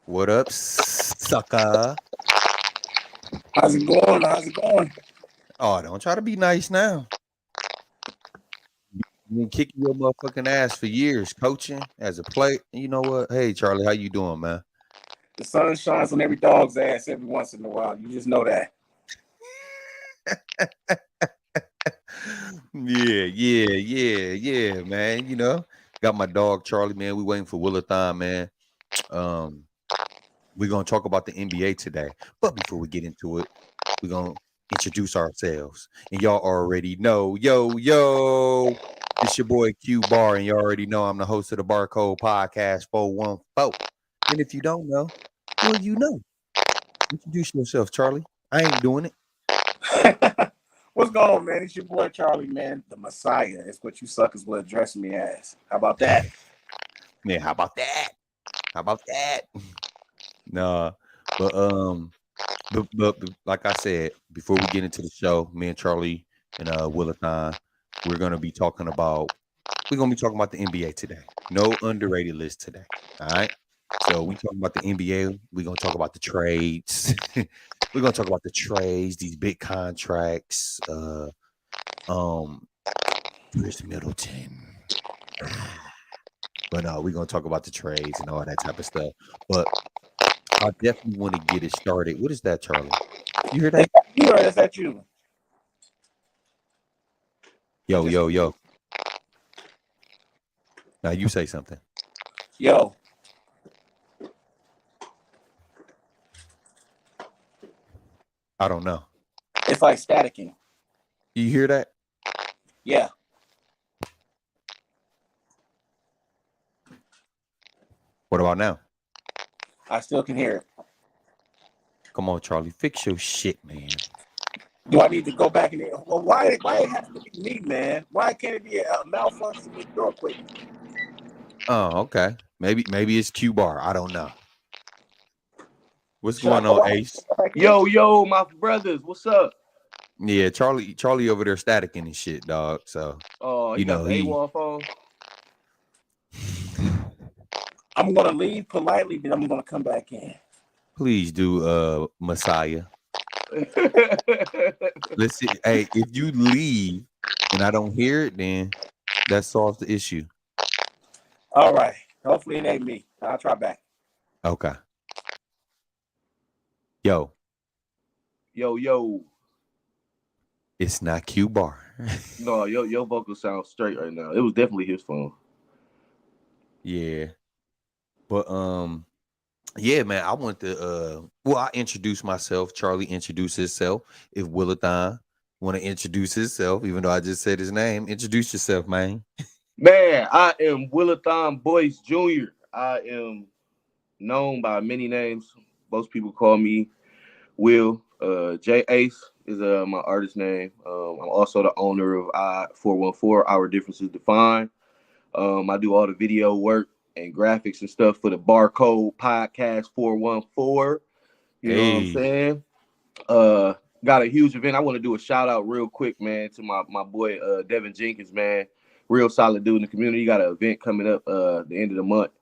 What up, sucker? How's it going? How's it going? Oh, don't try to be nice now. You've been kicking your motherfucking ass for years, coaching as a player. You know what? Hey, Charlie, how you doing, man? The sun shines on every dog's ass every once in a while. You just know that. Yeah, man. Got my dog Charlie, man. We waiting for Willathon, man. Um, we're gonna talk about the NBA today. But before we get into it, we're gonna introduce ourselves. And y'all already know, yo, it's your boy Q Bar, and you already know I'm the host of the Barcode Podcast 414. And if you don't know, well, you know. Introduce yourself, Charlie. I ain't doing it. What's going on, man? It's your boy Charlie, man. The Messiah is what you suckers will address me as. How about that? Man, how about that? How about that? Nah, but but like I said, before we get into the show, me and Charlie and Willathon, we're gonna be talking about the NBA today. No underrated list today. All right. So we talking about the NBA. We're gonna talk about the trades. We're gonna talk about the trades, these big contracts. Chris Middleton. But no, we're gonna talk about the trades and all that type of stuff. But I definitely want to get it started. What is that, Charlie? You hear that? You heard, is that you? Yo. Now you say something. Yo. I don't know. It's like staticking. You hear that? Yeah. What about now? I still can hear it. Come on, Charlie. Fix your shit, man. Do I need to go back in there? Well, why it has to be me, man? Why can't it be a malfunction with your equipment? Oh, okay. Maybe it's Q Bar. I don't know. What's Should I going go on, out? Ace? Yo, my brothers, what's up? Yeah, Charlie over there staticking and shit, dog. So He got the he AWOL phone. I'm gonna leave politely, then I'm gonna come back in. Please do, Messiah. Let's see. Hey, if you leave and I don't hear it, then that solves the issue. All right. Hopefully it ain't me. I'll try back. Okay. Yo. It's not Q Bar. No, your vocal sounds straight right now. It was definitely his phone. Yeah. But yeah, man, I want to I introduce myself. Charlie introduced himself. If Willathon want to introduce himself, even though I just said his name, introduce yourself, man. Man, I am Willathon Boyce Jr. I am known by many names. Most people call me Will. J Ace is my artist name. I'm also the owner of I414, Our Differences Defined. I do all the video work and graphics and stuff for the Barcode Podcast 414. You know what I'm saying? Got a huge event. I want to do a shout out real quick, man, to my boy Devin Jenkins, man. Real solid dude in the community. Got an event coming up the end of the month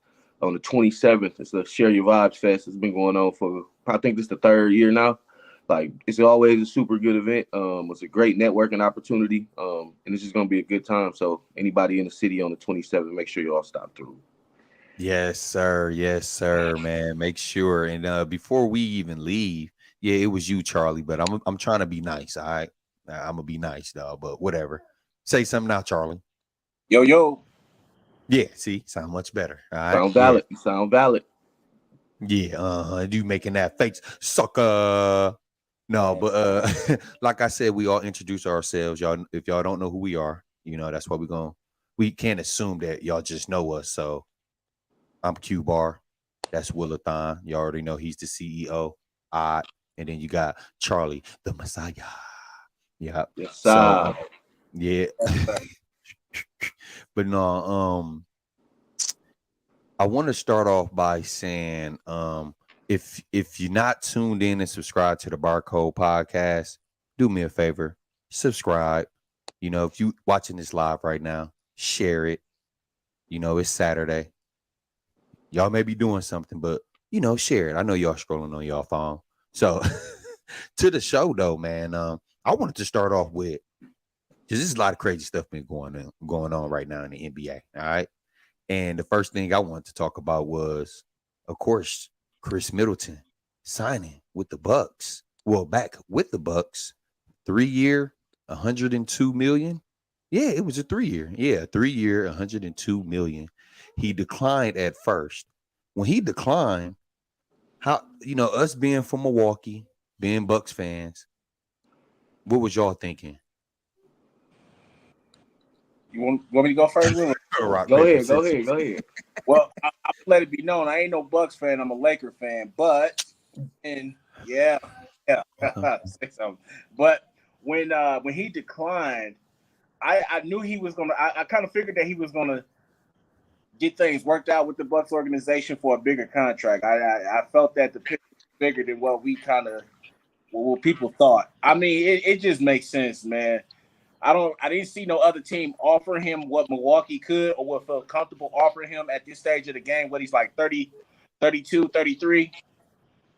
on the 27th. It's the Share Your Vibes Fest. It's been going on for, I think this is the third year now. Like, it's always a super good event. It's a great networking opportunity. And it's just going to be a good time. So anybody in the city on the 27th, make sure you all stop through. Yes, sir, man. Make sure. And before we even leave, yeah, it was you, Charlie, but I'm trying to be nice. All right. I'm gonna be nice, dog, but whatever. Say something now, Charlie. Yo. Yeah, see, sound much better. All right. Sound valid. You sound valid. Yeah, you making that face, sucker. No, but like I said, we all introduce ourselves. Y'all, if y'all don't know who we are, that's what we can't assume that y'all just know us. So I'm Q Bar. That's Willathon. You already know he's the CEO. And then you got Charlie, the Messiah. Yeah. Yes, so yeah. But no, I want to start off by saying, if you're not tuned in and subscribed to the Barcode Podcast, do me a favor, subscribe. If you watching this live right now, share it. It's Saturday. Y'all may be doing something, but share it. I know y'all scrolling on y'all phone. So to the show though, man. I wanted to start off with because there's a lot of crazy stuff been going on right now in the NBA. All right. And the first thing I wanted to talk about was, of course, Chris Middleton signing with the Bucks. Well, back with the Bucks, 3-year, 102 million. Yeah, it was a 3-year. Yeah, 3-year, 102 million. He declined at first. When he declined, us being from Milwaukee, being Bucks fans, what was y'all thinking? You want me to go first? Go ahead. Well, I'll let it be known. I ain't no Bucks fan. I'm a Laker fan. But say something. But when he declined, I knew he was gonna. I kind of figured that he was gonna get things worked out with the Bucks organization for a bigger contract. I felt that the pitch was bigger than what people thought. I mean, it just makes sense, man. I didn't see no other team offer him what Milwaukee could or what felt comfortable offering him at this stage of the game. What he's like 30, 32, 33.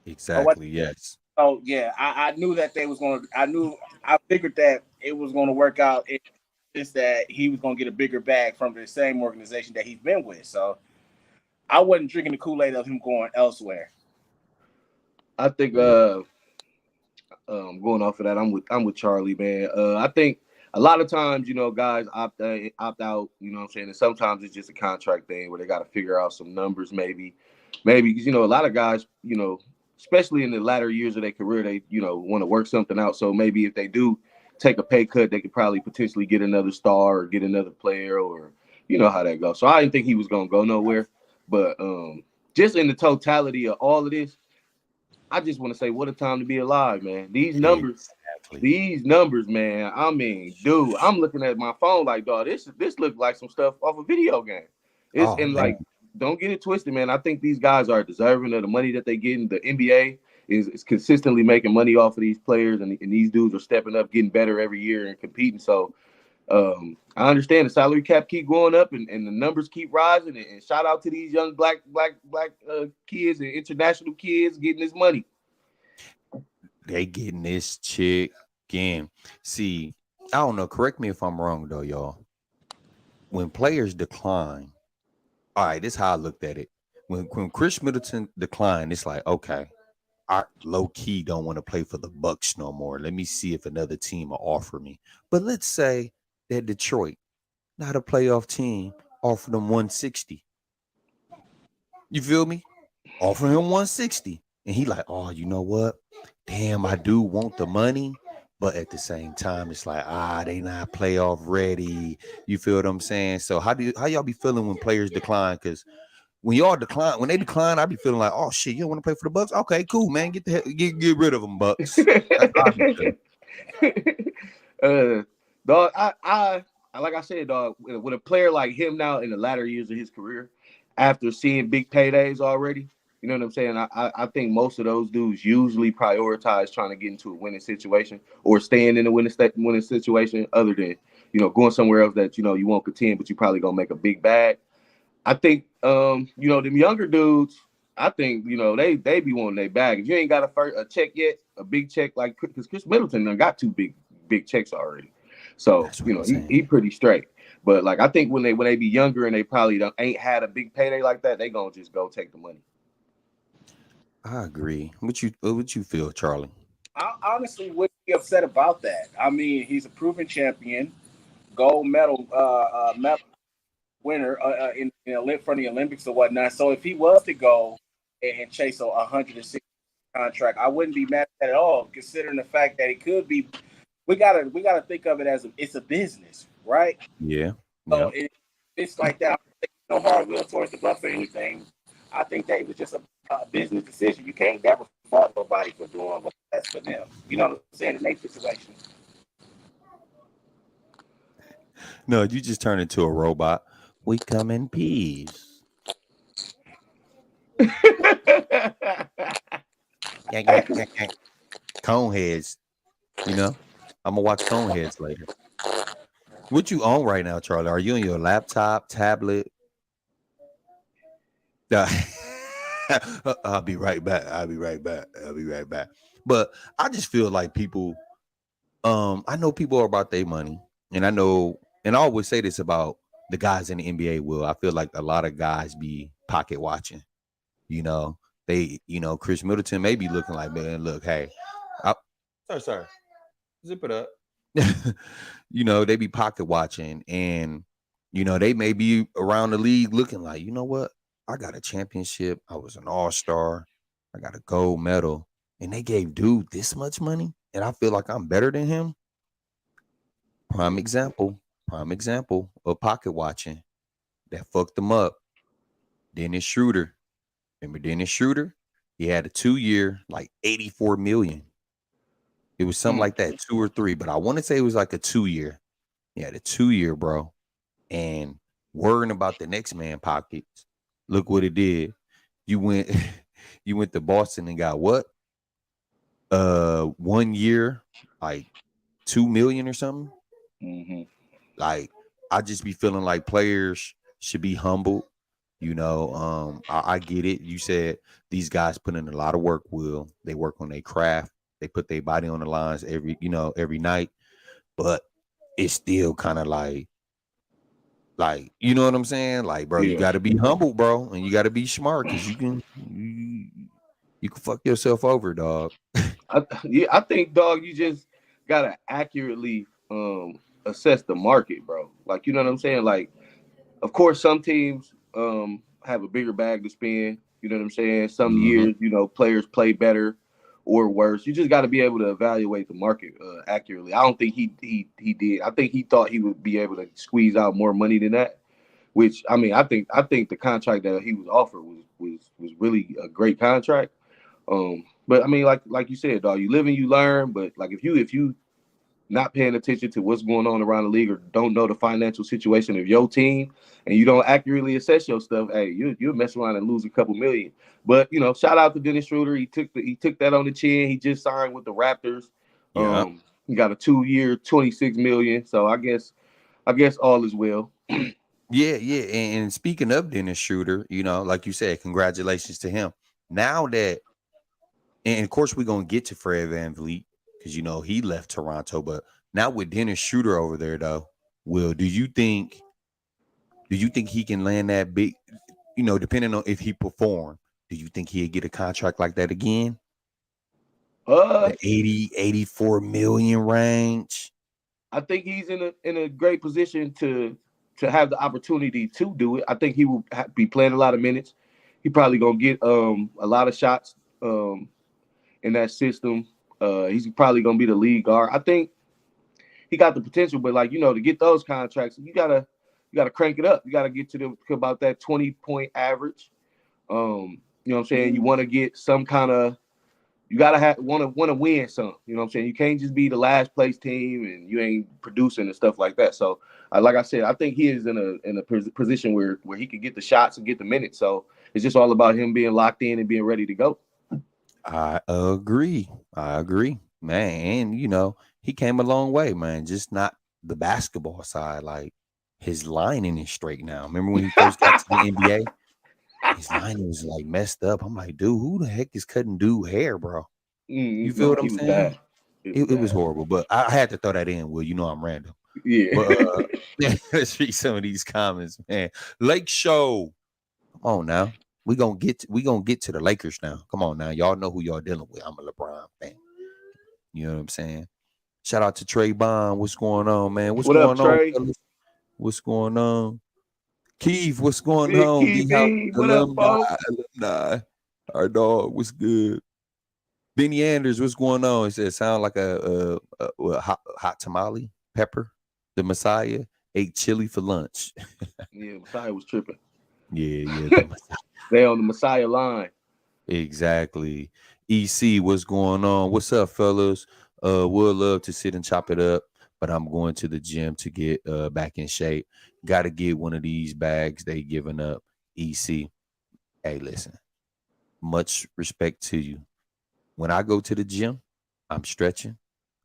Exactly. Yes. So yeah, I knew that I figured that it was going to work out. It's that he was going to get a bigger bag from the same organization that he's been with. So I wasn't drinking the Kool-Aid of him going elsewhere. I think going off of that, I'm with Charlie, man. I think a lot of times, guys opt out, you know what I'm saying? And sometimes it's just a contract thing where they got to figure out some numbers maybe because, a lot of guys, especially in the latter years of their career, they, want to work something out. So maybe if they do take a pay cut, they could probably potentially get another star or get another player or, how that goes. So I didn't think he was going to go nowhere. But just in the totality of all of this, I just want to say, what a time to be alive, man. These numbers, man. I mean, dude, I'm looking at my phone like, dog, this looks like some stuff off a video game. Don't get it twisted, man. I think these guys are deserving of the money that they get. The NBA is consistently making money off of these players, and these dudes are stepping up, getting better every year and competing. So I understand the salary cap keep going up and the numbers keep rising. And shout out to these young black kids and international kids getting this money. They getting this chicken. See, I don't know. Correct me if I'm wrong, though, y'all. When players decline, all right, this is how I looked at it. When Chris Middleton declined, it's like, okay, I low key don't want to play for the Bucks no more. Let me see if another team will offer me. But let's say that Detroit, not a playoff team, offered them 160. You feel me? Offer him 160. And he like, oh, you know what? Damn, I do want the money. But at the same time, it's like, they not playoff ready. You feel what I'm saying? So how y'all be feeling when players decline? Because when they decline, I be feeling like, oh shit, you don't want to play for the Bucks? Okay, cool, man. Get rid of them, Bucks. Dog, I like I said, dog, with a player like him now in the latter years of his career, after seeing big paydays already, you know what I'm saying? I think most of those dudes usually prioritize trying to get into a winning situation or staying in a winning situation other than, going somewhere else that, you won't contend, but you probably going to make a big bag. I think, them younger dudes, I think, they be wanting their bag. If you ain't got a check yet, a big check, like, because Chris Middleton done got 2 big checks already. So, he pretty straight. But, like, I think when they be younger and they probably ain't had a big payday like that, they going to just go take the money. I agree. What you feel, Charlie? I honestly wouldn't be upset about that. I mean, he's a proven champion, gold medal winner in for the Olympics or whatnot. So if he was to go and chase a 160 contract, I wouldn't be mad at all, considering the fact that it could be. We gotta think of it as it's a business, right? Yeah. So it's like that. No hard will towards the Bucks or anything. I think that it was just a business decision. You can't never fault nobody for doing what's best for them. You know what I'm saying? In their situation. No, you just turn into a robot. We come in peace. Coneheads. I'm gonna watch Coneheads later. What you on right now, Charlie? Are you on your laptop, tablet? I'll be right back. But I just feel like people, I know people are about their money, and I know, and I always say this about the guys in the NBA. Will I feel like a lot of guys be pocket watching? You know, Chris Middleton may be looking like, man, look, hey, sorry, zip it up. They be pocket watching, and they may be around the league looking like, you know what, I got a championship, I was an all-star, I got a gold medal, and they gave dude this much money, and I feel like I'm better than him. Prime example of pocket watching that fucked them up. Dennis Schroeder. Remember Dennis Schroeder? He had a 2-year, like 84 million. It was something like that, 2 or 3, but I want to say it was like a 2-year. He had a 2-year, bro. And worrying about the next man pockets. Look what it did. You went to Boston and got what? 1 year, like 2 million or something. Mm-hmm. Like, I just be feeling like players should be humbled. I get it. You said these guys put in a lot of work, Will. They work on their craft. They put their body on the lines every night. But it's still kind of like, you know what I'm saying? Like, bro, you got to be humble, bro. And you got to be smart, because you can fuck yourself over, dog. I think, dog, you just got to accurately assess the market, bro. Like, you know what I'm saying? Like, of course, some teams have a bigger bag to spend. You know what I'm saying? Some years, players play better or worse. You just got to be able to evaluate the market accurately. I don't think he did. I think he thought he would be able to squeeze out more money than that. Which, I mean, I think the contract that he was offered was really a great contract. But I mean, like you said, dog, you live and you learn. But like if you not paying attention to what's going on around the league, or don't know the financial situation of your team, and you don't accurately assess your stuff, hey, you'll mess around and lose a couple million. But shout out to Dennis Schroeder. He took that on the chin. He just signed with the Raptors. Yeah. He got a 2-year, $26 million. So I guess all is well. Yeah. And speaking of Dennis Schroeder, like you said, congratulations to him. Now that, and of course we're gonna get to Fred VanVleet, because he left Toronto, but now with Dennis Schroeder over there, though, Will, do you think he can land that big? Depending on if he perform, do you think he'd get a contract like that again? The 80-84 million range. I think he's in a great position to have the opportunity to do it. I think he will be playing a lot of minutes. He probably gonna get a lot of shots in that system. He's probably gonna be the lead guard. I think he got the potential, but to get those contracts, you gotta crank it up. You gotta get to about that 20-point average. You know what I'm saying? You want to get some kind of, you gotta want to win some. You know what I'm saying? You can't just be the last place team and you ain't producing and stuff like that. So, like I said, I think he is in a position where he can get the shots and get the minutes. So it's just all about him being locked in and being ready to go. I agree, man. And he came a long way, man. Just not the basketball side. Like, his lining is straight now. Remember when he first got to the NBA? His lining was like messed up. I'm like, dude, who the heck is cutting dude hair, bro? You feel what I'm saying? It was horrible, but I had to throw that in. Well, I'm random. Yeah. But let's read some of these comments, man. Lake Show, come on now. We gonna get to the Lakers now. Come on now, y'all know who y'all dealing with. I'm a LeBron fan. You know what I'm saying? Shout out to Trey Bond. What's going on, man? What's going up, Trey? on? What's going on? Keith, what's going Big on? Keith, what up, folks? Alumni. Our dog, what's good? Benny Anders, what's going on? He said, sound like a hot tamale, pepper. The Messiah ate chili for lunch. Yeah, Messiah was tripping. Yeah. They on the Messiah line. Exactly. EC, what's going on? What's up, fellas? Would love to sit and chop it up, but I'm going to the gym to get back in shape. Got to get one of these bags they giving up. EC, hey, listen, much respect to you. When I go to the gym, I'm stretching.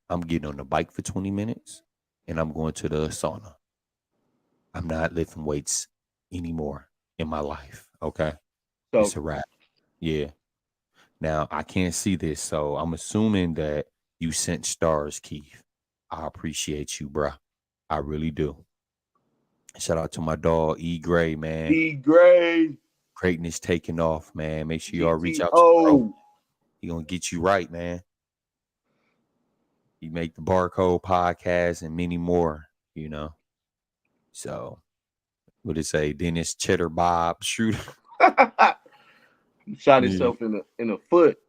I'm getting on the bike for 20 minutes, and I'm going to the sauna. I'm not lifting weights anymore in my life, okay? So, it's a wrap. Yeah. Now I can't see this, so I'm assuming that you sent stars, Keith. I appreciate you, bruh. I really do. Shout out to my dog E Gray, man. D Gray, Greatness taking off, man. Make sure y'all reach out to bro. GTO. He gonna get you right, man. He make the Barcode podcast and many more, you know. So what it say? Dennis Cheddar Bob Shooter. Shot Yeah. himself in the foot.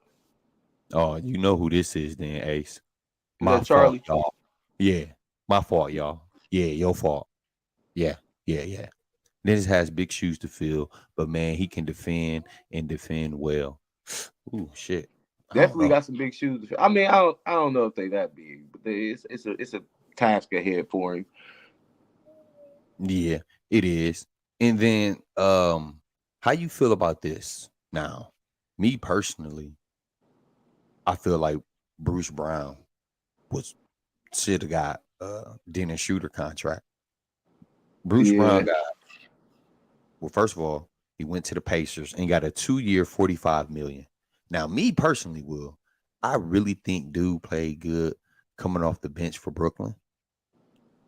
Oh, you know who this is then, Ace. Is My that Charlie? fault, y'all. Yeah, my fault, y'all. Yeah, your fault. Yeah. Dennis has big shoes to fill, but man, he can defend and defend well. Ooh, shit. I don't Definitely know. got some big shoes to fill. I mean, I don't know if they that big, but it's a task ahead for him. Yeah, it is. And then how you feel about this now? Me personally, I feel like Bruce Brown should have got Dennis Shooter contract. Bruce Brown got, well, first of all, he went to the Pacers and got a 2-year $45 million. Now, me personally, Will, I really think dude played good coming off the bench for Brooklyn.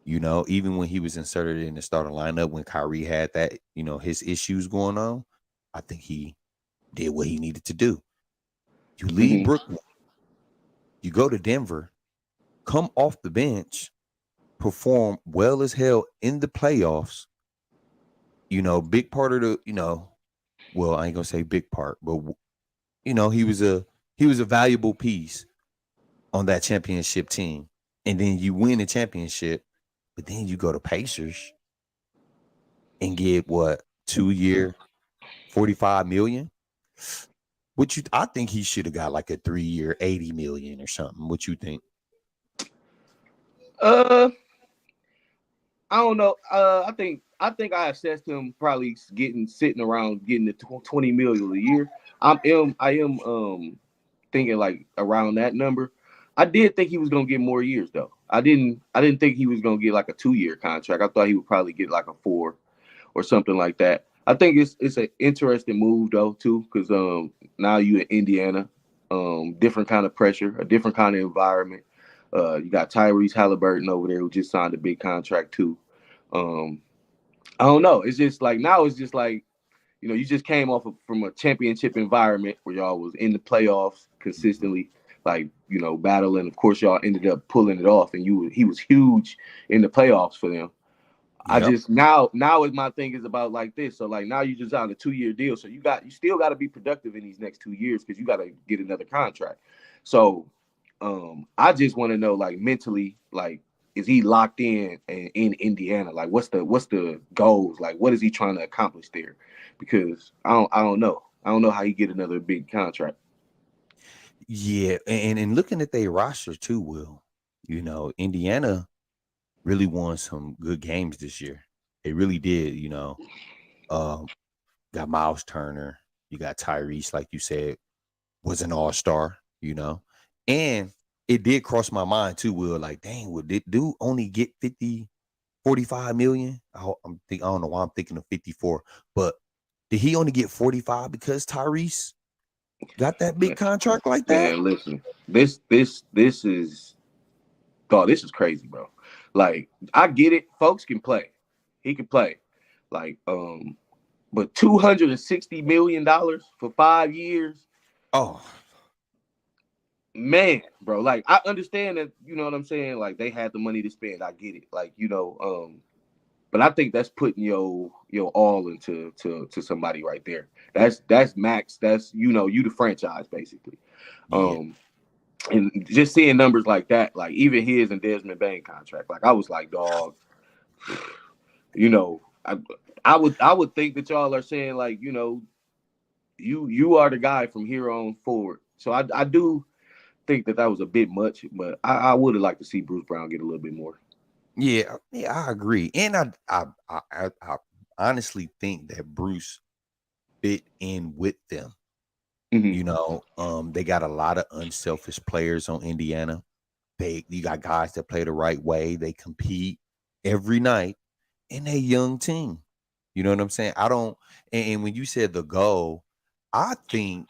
You know, even when he was inserted in the starting lineup when Kyrie had that, you know, his issues going on, I think he did what he needed to do. You leave Brooklyn, you go to Denver, come off the bench, perform well as hell in the playoffs. You know, big part of the, you know, well, I ain't gonna say big part, but you know, he was a valuable piece on that championship team. And then you win the championship, but then you go to Pacers and get what, 2-year, $45 million. I think he should have got like a 3-year, $80 million or something. What you think? I don't know. I think I assessed him probably sitting around getting the 20 million a year. I am thinking like around that number. I did think he was gonna get more years though. I didn't think he was gonna get like a 2-year contract. I thought he would probably get like a 4 or something like that. I think it's an interesting move though too, because now you in Indiana, different kind of pressure, a different kind of environment. You got Tyrese Halliburton over there who just signed a big contract too. I don't know. It's just like now it's just like, you know, you just came from a championship environment where y'all was in the playoffs consistently, like, you know, battling. Of course, y'all ended up pulling it off, and he was huge in the playoffs for them. I Yep. just now my thing is about like this. So like now you just on a 2-year deal. So you still got to be productive in these next 2 years because you got to get another contract. So I just want to know, like, mentally, like, is he locked in Indiana? Like, what's the goals? Like, what is he trying to accomplish there? Because I don't know. I don't know how he get another big contract. Yeah, and looking at their roster too, Will, you know, Indiana really won some good games this year. They really did, you know. Got Miles Turner, you got Tyrese, like you said, was an all-star, you know. And it did cross my mind too, Will, like, dang, would this dude only get 45 million? I don't know why I'm thinking of 54, but did he only get 45 because Tyrese got that big contract like that? Man, listen, this is, oh, this is crazy, bro. Like, I get it. Folks can play. He can play. Like, but $260 million for 5 years. Oh, man, bro. Like, I understand that, you know what I'm saying? Like, they had the money to spend. I get it. Like, you know, but I think that's putting your all into somebody right there. That's max. That's, you know, you the franchise basically. yeah. And just seeing numbers like that, like even his and Desmond Bain contract, like I was like, dog, you know, I would think that y'all are saying, like, you know, you are the guy from here on forward. So I do think that was a bit much, but I would have liked to see Bruce Brown get a little bit more. Yeah, I agree. And I honestly think that Bruce fit in with them. Mm-hmm. You know, they got a lot of unselfish players on Indiana. You got guys that play the right way. They compete every night, and they young team. You know what I'm saying? And when you said the goal, I think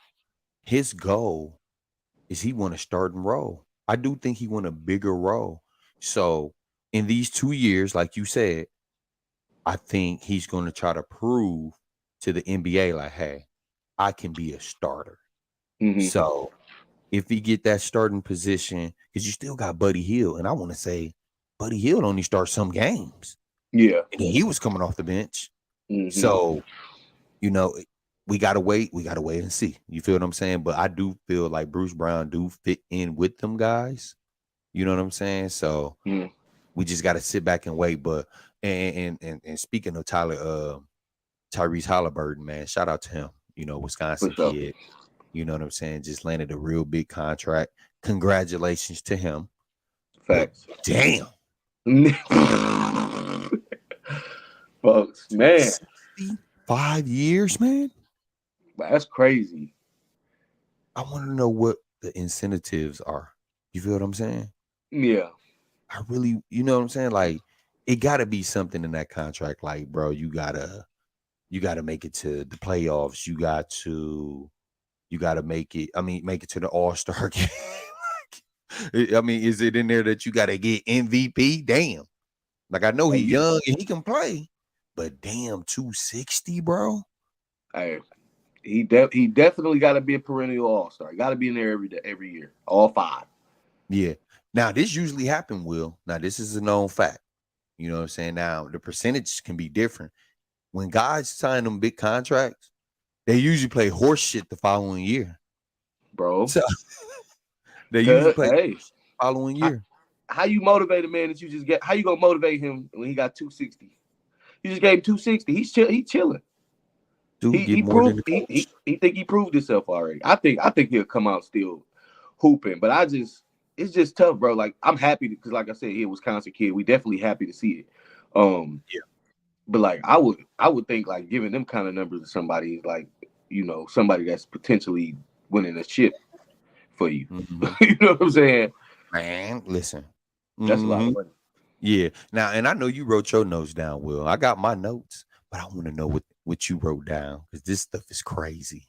his goal is he want to start and roll. I do think he want a bigger role. So in these 2 years, like you said, I think he's going to try to prove to the NBA like, hey, I can be a starter. So if he get that starting position, because you still got Buddy Hield, and I want to say Buddy Hield only starts some games. Yeah. And he was coming off the bench. So, you know, we gotta wait. We gotta wait and see. You feel what I'm saying? But I do feel like Bruce Brown do fit in with them guys. You know what I'm saying? So we just gotta sit back and wait. But and speaking of Tyrese Halliburton, man, shout out to him. You know, Wisconsin kid. You know what I'm saying? Just landed a real big contract. Congratulations to him. Facts. But damn. Folks, man. 5 years, man. That's crazy. I want to know what the incentives are. You feel what I'm saying? Yeah. I really, you know what I'm saying? Like, it gotta be something in that contract. Like, bro, you gotta make it to the playoffs. You gotta make it. I mean, make it to the All-Star game. I mean, is it in there that you gotta get MVP? Damn. Like, I know he's young and he can play, but damn, 260, bro. Hey, he definitely got to be a perennial All-Star. Got to be in there every year, all 5. Yeah. Now this usually happen, Will. Now this is a known fact. You know what I'm saying? Now the percentage can be different. When guys sign them big contracts, they usually play horse shit the following year, bro. So they usually play the following year. How you motivate a man that you just get? How you gonna motivate him when he got 260? You just gave him 260. He's chilling. Dude, He proved he think he proved himself already. I think he'll come out still hooping, but it's just tough, bro. Like, I'm happy because, like I said, he a Wisconsin kid. We definitely happy to see it. Yeah. But like, I would think like giving them kind of numbers to somebody is like, you know, somebody that's potentially winning a chip for you. You know what I'm saying? Man, listen. That's a lot of money. Yeah. Now, and I know you wrote your notes down, Will. I got my notes, but I want to know what you wrote down, because this stuff is crazy.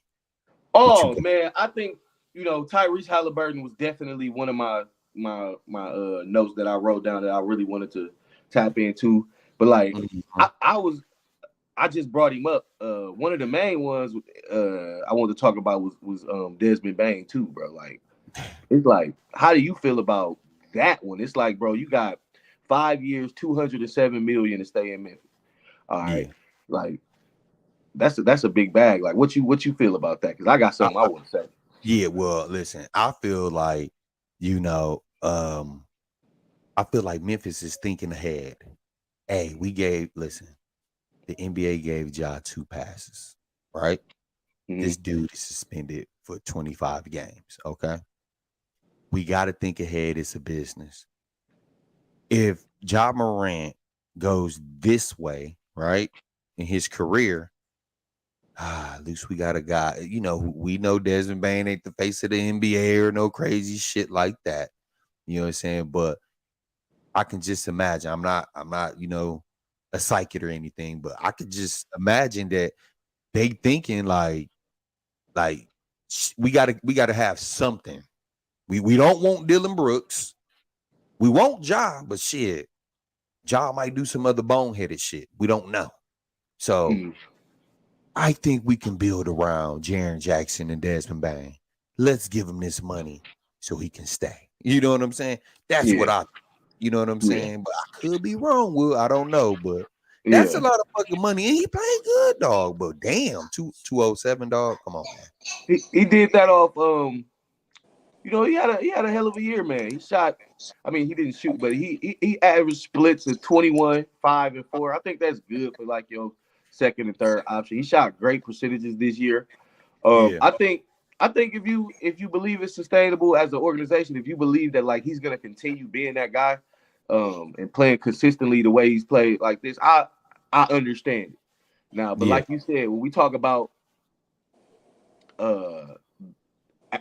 Oh man, I think, you know, Tyrese Halliburton was definitely one of my notes that I wrote down that I really wanted to tap into. But like, I just brought him up. One of the main ones I wanted to talk about was Desmond Bane too, bro. Like, it's like, how do you feel about that one? It's like, bro, you got 5 years, $207 million to stay in Memphis. All right, like that's a big bag. Like, what you feel about that? Because I got something I want to say. Yeah, well, listen, I feel like, you know, I feel like Memphis is thinking ahead. Hey, the NBA gave Ja 2 passes, right? This dude is suspended for 25 games, okay? We got to think ahead. It's a business. If Ja Morant goes this way, right, in his career, at least we got a guy, you know, we know Desmond Bane ain't the face of the NBA or no crazy shit like that. You know what I'm saying? But I can just imagine. I'm not, you know, a psychic or anything, but I could just imagine that they thinking like we gotta have something. We don't want Dylan Brooks. We want Ja, but shit, Ja might do some other boneheaded shit. We don't know. So I think we can build around Jaren Jackson and Desmond Bane. Let's give him this money so he can stay. You know what I'm saying? That's what you know what I'm saying? But I could be wrong, Will. I don't know, but that's a lot of fucking money. And he played good, dog. But damn, 207, dog. Come on, man. He did that off you know, he had a hell of a year, man. He shot, I mean, he didn't shoot, but he averaged splits of 21, 5, and 4. I think that's good for like your second and third option. He shot great percentages this year. I think if you believe it's sustainable as an organization, if you believe that like he's gonna continue being that guy, and playing consistently the way he's played like this, I understand it now. But like you said, when we talk about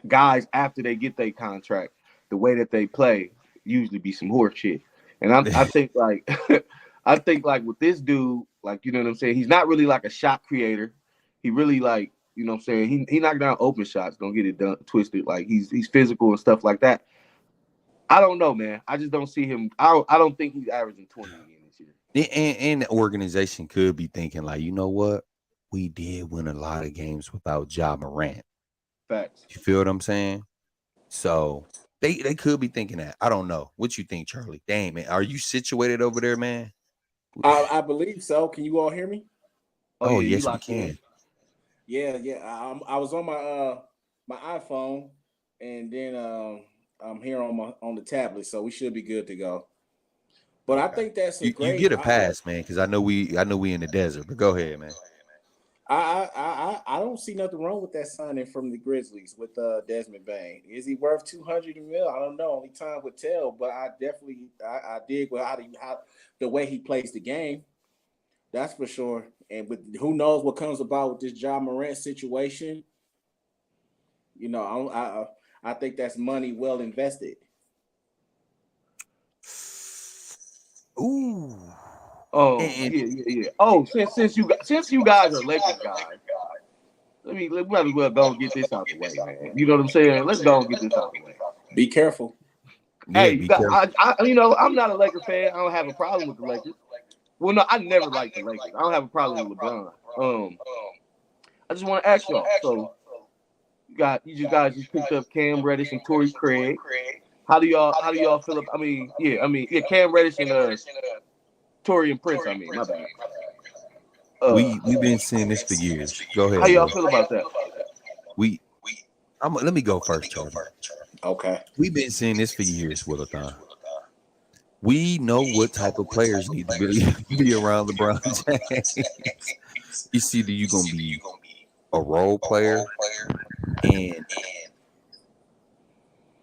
guys after they get their contract, the way that they play usually be some horse shit. And I think like with this dude, like, you know what I'm saying, he's not really like a shot creator. He really like You know what I'm saying? He knocked down open shots. Don't get it done twisted. Like he's physical and stuff like that. I don't know, man. I just don't see him. I don't think he's averaging 20 again this year. And the organization could be thinking like, you know what? We did win a lot of games without Ja Morant. Facts. You feel what I'm saying? So they could be thinking that. I don't know. What you think, Charlie? Dang, man. Are you situated over there, man? I believe so. Can you all hear me? Oh yeah, yes, we can. Yeah. I was on my iPhone, and then I'm here on the tablet, so we should be good to go. But I think that's You get a pass, man, because I know we in the desert. But go ahead, man. I don't see nothing wrong with that signing from the Grizzlies with Desmond Bane. Is he worth $200 million? I don't know. Only time would tell. But I definitely I dig how the way he plays the game. That's for sure. And with who knows what comes about with this Ja Morant situation. You know, I think that's money well invested. Ooh. Oh yeah. Oh, since you guys are Lakers guys, we might as well go and get this out the way, man. You know what I'm saying? Let's go and get this out the way. Be careful. Yeah, Hey, I'm not a Laker fan. I don't have a problem with the Lakers. Well, no, I never liked the Lakers. I don't have a problem with LeBron. I just want to ask y'all. So you guys just picked up Cam Reddish and Torrey Craig. How do y'all feel about? Cam Reddish and Torrey and Prince. My bad. We've been seeing this for years. Go ahead. How y'all feel about that? Let me go first, Charlie. Okay. We've been seeing this for years, Willathon. We know what type of players need to be around LeBron James. It's either you're gonna be a role player, and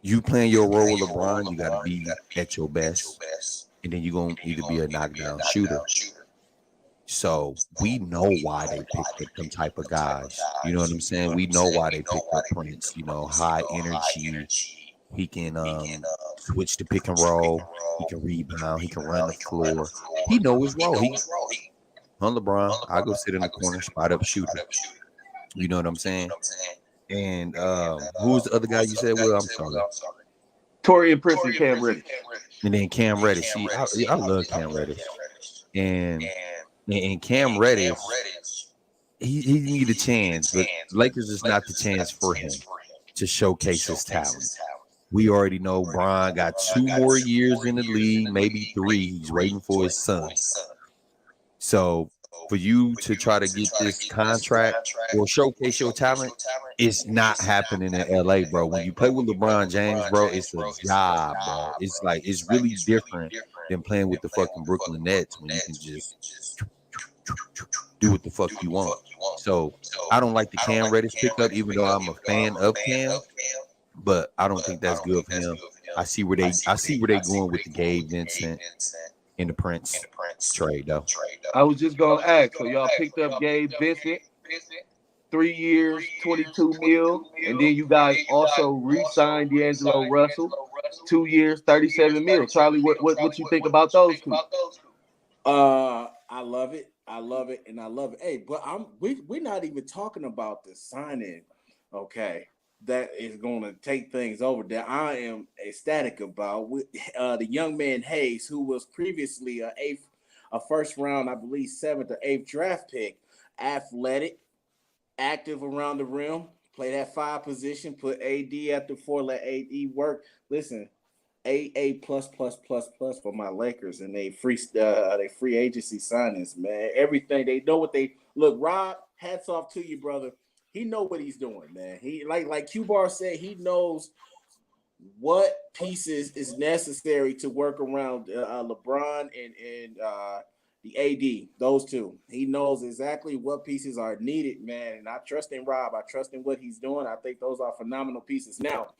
you playing your role with LeBron, you gotta be at your best, and then you're gonna either be a knockdown shooter. So we know why they picked up them type of guys. You know what I'm saying? We know why they picked up Prince. You know, high energy. He can switch to pick and roll. He can rebound. He can run the floor. He knows his role. On LeBron, I go sit in the corner, spot up, shooter. You know what I'm saying? And who was the other guy you said? Well, I'm sorry. Torrey and Prince and Cam Reddish. And then Cam Reddish. See, I love Cam Reddish. And Cam Reddish, he need a chance, but Lakers is not the chance for him to showcase his talent. We already know Bron got 2 more years in the league, maybe 3. He's waiting for his son. So for you to try to get this contract or showcase your talent, it's not happening in LA, bro. When you play with LeBron James, bro, it's a job, bro. It's really different than playing with the fucking Brooklyn Nets when you can just do what the fuck you want. So I don't like the Cam Reddish pickup, even though I'm a fan of Cam. But I don't think that's good for him. I see where they going with the Gabe Vincent and the Prince trade, though. I was just gonna ask. So y'all picked up Gabe Vincent, 3 years, $22 million, and then you guys also re-signed D'Angelo Russell, 2 years, $37 million. Charlie, what you think about those two? I love it. And I love it. Hey, but we're not even talking about the signing. Okay. That is going to take things over that I am ecstatic about. With the young man Hayes, who was previously a first round, I believe 7th or 8th draft pick, athletic, active around the rim, play that 5 position, put AD at the 4, let AD work. Listen, A plus for my Lakers and they free agency signings, man. Everything they know what they look. Rob, hats off to you, brother. He know what he's doing, man. He like Q-Bar said, he knows what pieces is necessary to work around LeBron and the AD, those two. He knows exactly what pieces are needed, man. And I trust in Rob. I trust in what he's doing. I think those are phenomenal pieces. Now,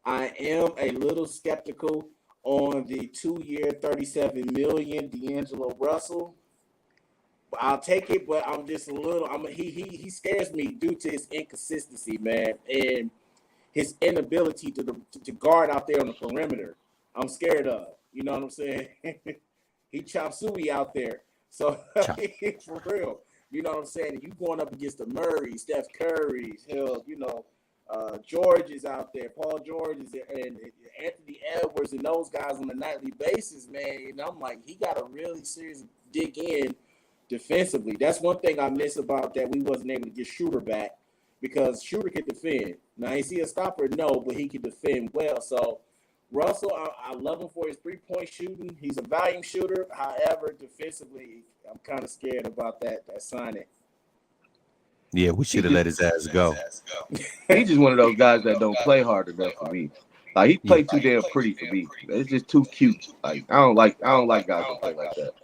I am a little skeptical on the 2-year, $37 million D'Angelo Russell. I'll take it, but I'm just a little. He scares me due to his inconsistency, man, and his inability to guard out there on the perimeter. I'm scared of. You know what I'm saying? He chop suey out there, so for real. You know what I'm saying? And you going up against the Murray, Steph Curry's, hell, George is out there, Paul George is there, and Anthony Edwards and those guys on a nightly basis, man. And I'm like, he got a really serious dig in defensively. That's one thing I miss about that we wasn't able to get Shooter back, because Shooter can defend. Now, is he a stopper? No, but he can defend well. So Russell, I love him for his 3-point shooting. He's a volume shooter. However, defensively, I'm kind of scared about that signing. Yeah, we should have let his ass go. He's just one of those guys that don't play hard enough for me. Like, he played too damn pretty for me. It's just too cute. Like, I don't like guys that play like that.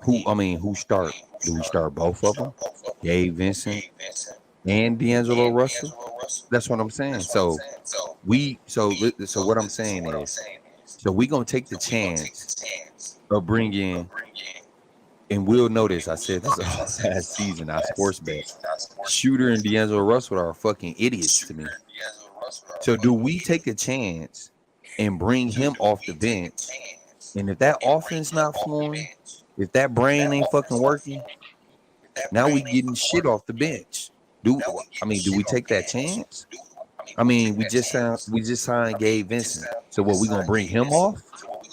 Who start? Do we start both of them? Gabe Vincent and D'Angelo Russell? That's what I'm saying. So what I'm saying is, so we gonna take the chance of bringing, and we'll notice. I said this all last season. I sports bet Shooter and D'Angelo Russell are fucking idiots to me. So do we take a chance and bring him off the bench? And if that offense not flowing, if that brain ain't fucking working, now we getting shit off the bench. Do we take that chance? We just signed Gabe Vincent. So what, we gonna bring him off?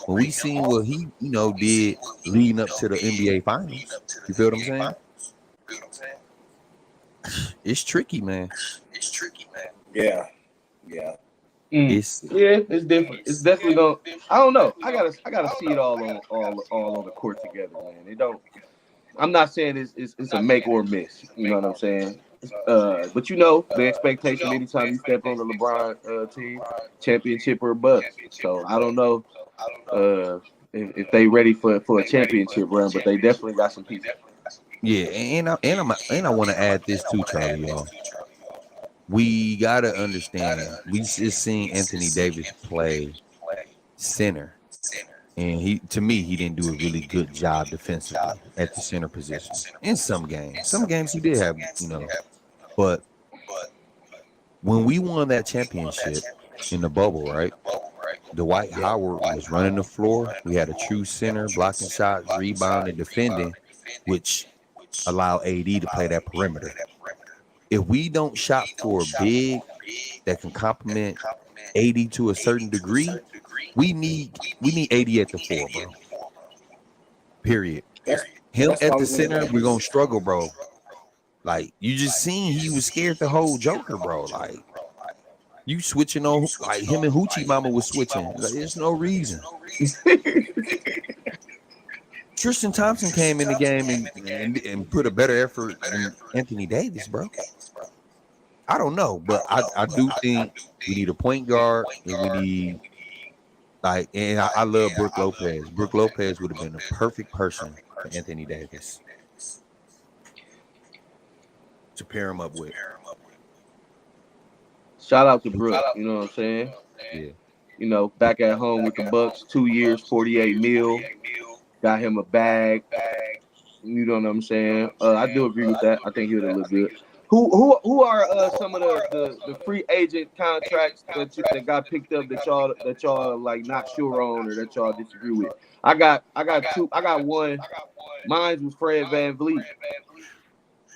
When we seen what he, did leading up to the NBA Finals. You feel what I'm saying? It's tricky, man. Yeah. It's different. It's definitely going. I don't know. I gotta see it all on the court together, man. It don't. I'm not saying it's a make or miss. You know what I'm saying? But the expectation anytime you step on the LeBron team, championship or bust. So I don't know if they ready for a championship run, but they definitely got some pieces. Yeah, and I want to add this too, Charlie, y'all. We gotta understand, we just seen Anthony Davis play center, and he didn't do a really good job defensively at the center position in some games. Some games he did have, but when we won that championship in the bubble, right? Dwight Howard was running the floor. We had a true center, blocking shots, rebounding, defending, which allowed AD to play that perimeter. If we don't shop for a big that can complement AD to a certain degree, we need AD at the 4, bro. Period. Him at the center, we're gonna struggle, bro. Like, you just seen he was scared to hold Joker, bro. Like, you switching on, like him and Hoochie Mama was switching. Like, there's no reason. Tristan Thompson came in the game and put a better effort than Anthony Davis, bro. I don't know, but I do think we need a point guard, and we need, and I love Brook Lopez. Brook Lopez would have been the perfect person for Anthony Davis to pair him up with. Shout out to Brook, you know what I'm saying? Yeah. Back at home with the Bucks, 2 years, $48 million. Got him a bag. You know what I'm saying? I do agree with that. I think he would have looked good. Who are some of the free agent contracts that got picked up that y'all like not sure on or that y'all disagree with? I got two. I got one. Mine was Fred VanVleet.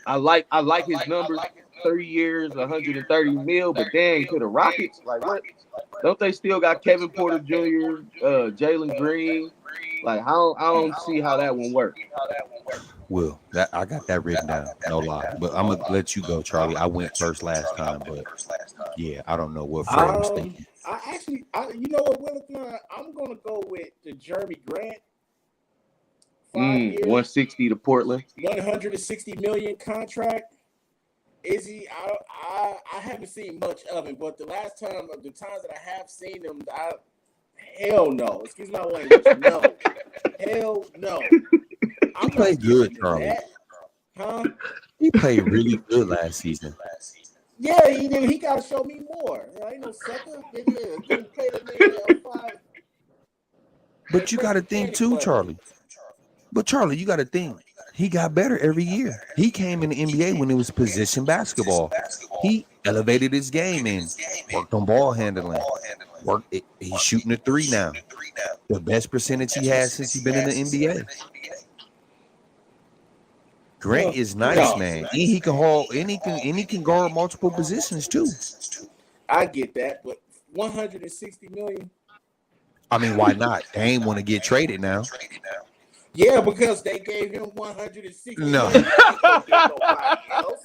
I like his numbers. 3 years, 130 mil, but dang, to the Rockets, like what? Don't they still got Kevin Porter Jr., Jalen Green? Like, I don't see how that one works. Well, I got that written down, no lie. But I'm gonna let you go, Charlie. I went first last time, but yeah, I don't know what Fred was thinking. You know what, Will? I'm gonna go with the Jeremy Grant. 5 years, 160 to Portland, 160 million contract. Is he? I haven't seen much of him, but the times that I have seen him, hell no. Excuse my language. No, hell no. He played good, Charlie. Huh? He played really good last season. Yeah, he did. He got to show me more. I ain't no sucker. Didn't play the 5. But you got to think too, Charlie. But Charlie, you got to think. He got better every year. He came in the NBA when it was position basketball. He elevated his game and worked on ball handling. He's shooting a 3 now. The best percentage he has since he's been in the NBA. Grant is nice, man. And he can hold, and he can guard multiple positions too. I get that, but 160 million. I mean, why not? They ain't want to get traded now. Yeah, because they gave him 160 No. million. They ain't gonna get nobody else.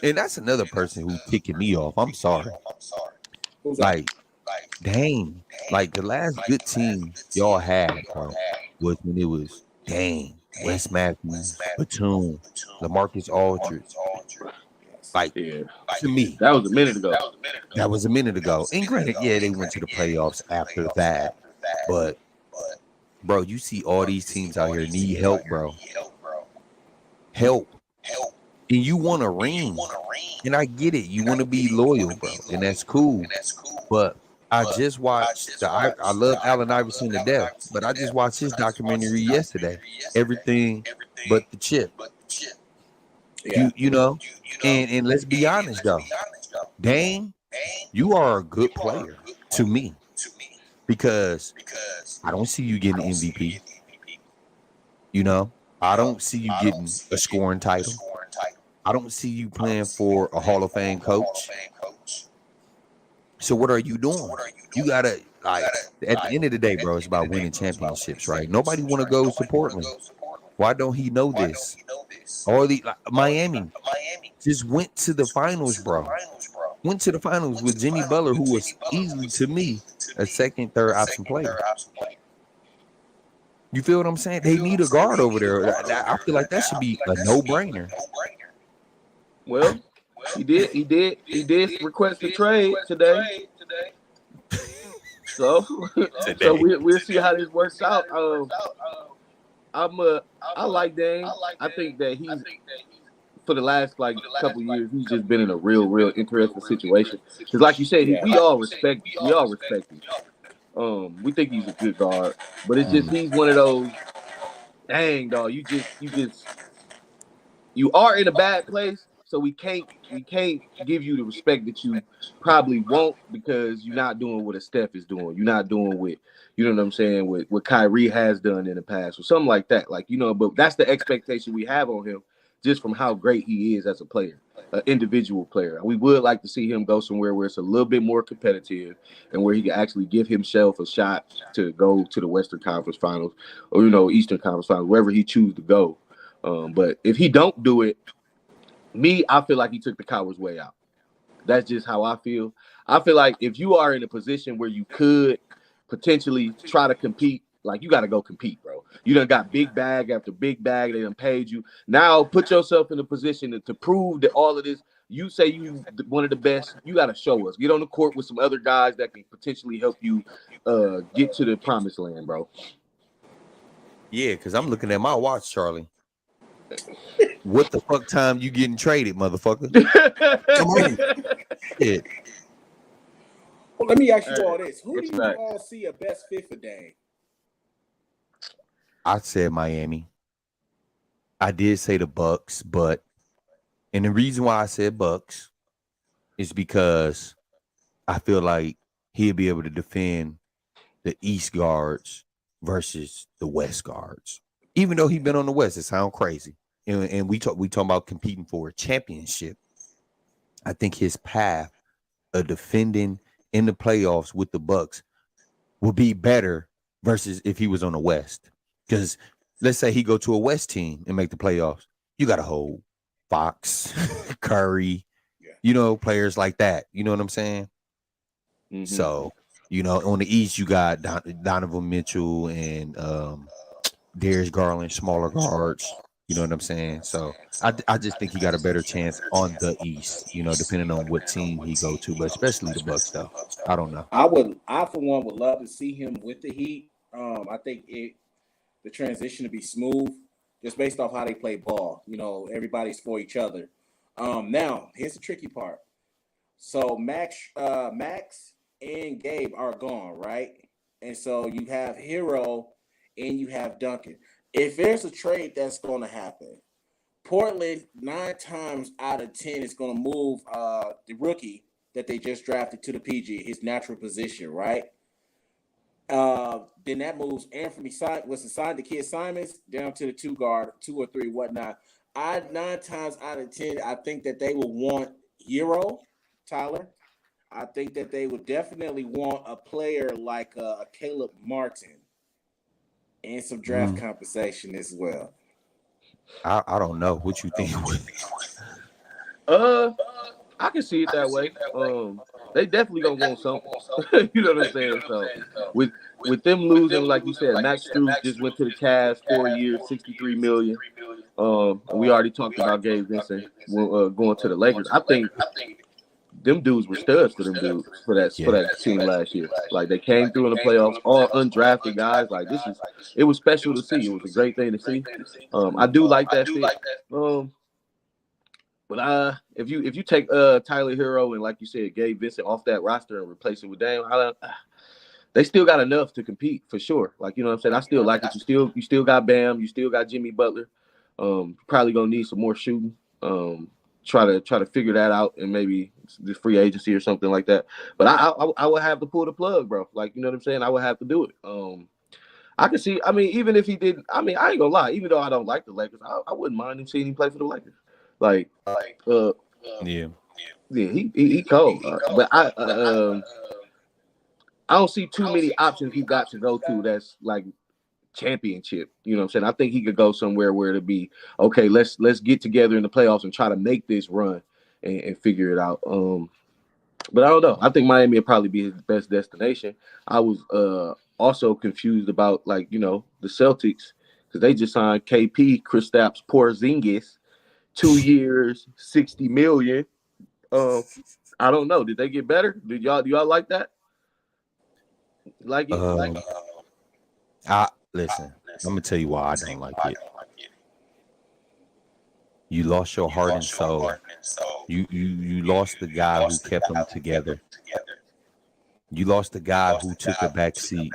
And that's another person who's ticking me off. I'm sorry. Who's that? Like, dang. Like, the last good team y'all had, bro, was when it was Dame, Wes Matthews, Batum, LaMarcus Aldridge. Like, Yeah, to me, that was a minute ago. that was a minute ago. And granted, yeah, they went to the playoffs after that. But, bro, you see all these teams out here need help, bro. Help. And you want a ring. And I get it. You want to be loyal, bro. And that's cool. But I just watched, I love Allen Iverson to death, but I just watched his documentary yesterday. Everything but the chip. Yeah. You know? And let's be honest, though. Dame, you are a good player to me. Because I don't see you getting MVP. You know? I don't see you getting a scoring title. I don't see you playing for a Hall of Fame coach. So what are you doing? You gotta, like, at the end of the day, bro, it's about winning championships, right? Nobody want to go to Portland. Why don't he know this? All the Miami just went to the finals, bro. Went to the finals with Jimmy Butler, who was easily, to me, a second, third option player. You feel what I'm saying? They need a guard over there. I feel like that should be a no-brainer. Well, he did request a trade today. So we'll see how this works out. I like Dame. I think that he's for the last couple years he's just been in a real interesting situation. Because like you said, we all respect him. We think he's a good guard, but it's just he's one of those. Dang, dog, you are in a bad place. So we can't give you the respect that you probably won't because you're not doing what a Steph is doing. You're not doing what, you know what I'm saying, what Kyrie has done in the past or something like that. Like, you know, but that's the expectation we have on him just from how great he is as a player, an individual player. We would like to see him go somewhere where it's a little bit more competitive and where he can actually give himself a shot to go to the Western Conference Finals or, you know, Eastern Conference Finals, wherever he chooses to go. But if he don't do it, I feel like he took the coward's way out. That's just how I feel. I feel like if you are in a position where you could potentially try to compete, like you got to go compete, bro. You done got big bag after big bag. They done paid you. Now put yourself in a position to prove that all of this, you say you one of the best, you got to show us. Get on the court with some other guys that can potentially help you get to the promised land, bro. Yeah, because I'm looking at my watch, Charlie. What the fuck time you getting traded, motherfucker? Come on. Shit. Well, let me ask you all this. Who do you all see a best fit for Dame? I said Miami. I did say the Bucks, and the reason why I said Bucks is because I feel like he'll be able to defend the East guards versus the West guards. Even though he's been on the West, it sounds crazy. And we talking about competing for a championship. I think his path of defending in the playoffs with the Bucks will be better versus if he was on the West. Because let's say he go to a West team and make the playoffs. You got to hold Fox, Curry, you know, players like that. You know what I'm saying? Mm-hmm. So, you know, on the East, you got Donovan Mitchell and Darius Garland, smaller guards. You know what I'm saying? So I just think he got a better chance on the East, you know, depending on what team he go to, but especially the Bucks, though. I don't know. I for one would love to see him with the Heat. I think the transition to be smooth, just based off how they play ball. You know, everybody's for each other. Now here's the tricky part. So Max and Gabe are gone, right? And so you have Hero and you have Duncan. If there's a trade that's going to happen, Portland 9 times out of 10 is going to move the rookie that they just drafted to the PG, his natural position, right? Then that moves Anthony signed the kid Simons down to the 2 or 3, whatnot. 9 times out of 10, I think that they will want Hero, Tyler. I think that they would definitely want a player like a Caleb Martin and some draft compensation as well. I don't know what you think. I can see it that way. They definitely gonna want something. You know what I'm saying? So with them losing, like you said, Max Strus just went to the Cavs 4 years, $63 million. We already talked about Gabe Vincent going to the Lakers. I think them dudes were studs for them dudes for that team last year. Like they came through in the playoffs, all undrafted guys. Like it was special to see. It was a great thing to see. I do like that fit. But if you take Tyler Hero and, like you said, Gabe Vincent off that roster and replace it with Dame, they still got enough to compete for sure. Like, you know what I'm saying? I still like it. You still got Bam, you still got Jimmy Butler. Probably gonna need some more shooting. Try to figure that out and maybe the free agency or something like that. But I would have to pull the plug, bro. Like, you know what I'm saying? I would have to do it. I can see. I mean, even if he didn't, I mean, I ain't gonna lie. Even though I don't like the Lakers, I wouldn't mind him seeing him play for the Lakers. Yeah, he cold. But I don't see too many options he got to go to that's like championship. You know what I'm saying? I think he could go somewhere where it'll be okay. Let's get together in the playoffs and try to make this run and figure it out. But I don't know. I think Miami would probably be his best destination. I was also confused about, like, you know, the Celtics, because they just signed KP, Kristaps Porzingis, 2 years, $60 million. I don't know. Did they get better? Do y'all like that? Like it? Listen, I'm gonna tell you why I don't like it. You lost your heart and soul. You lost the guy who kept them together. You lost the guy who took a back seat.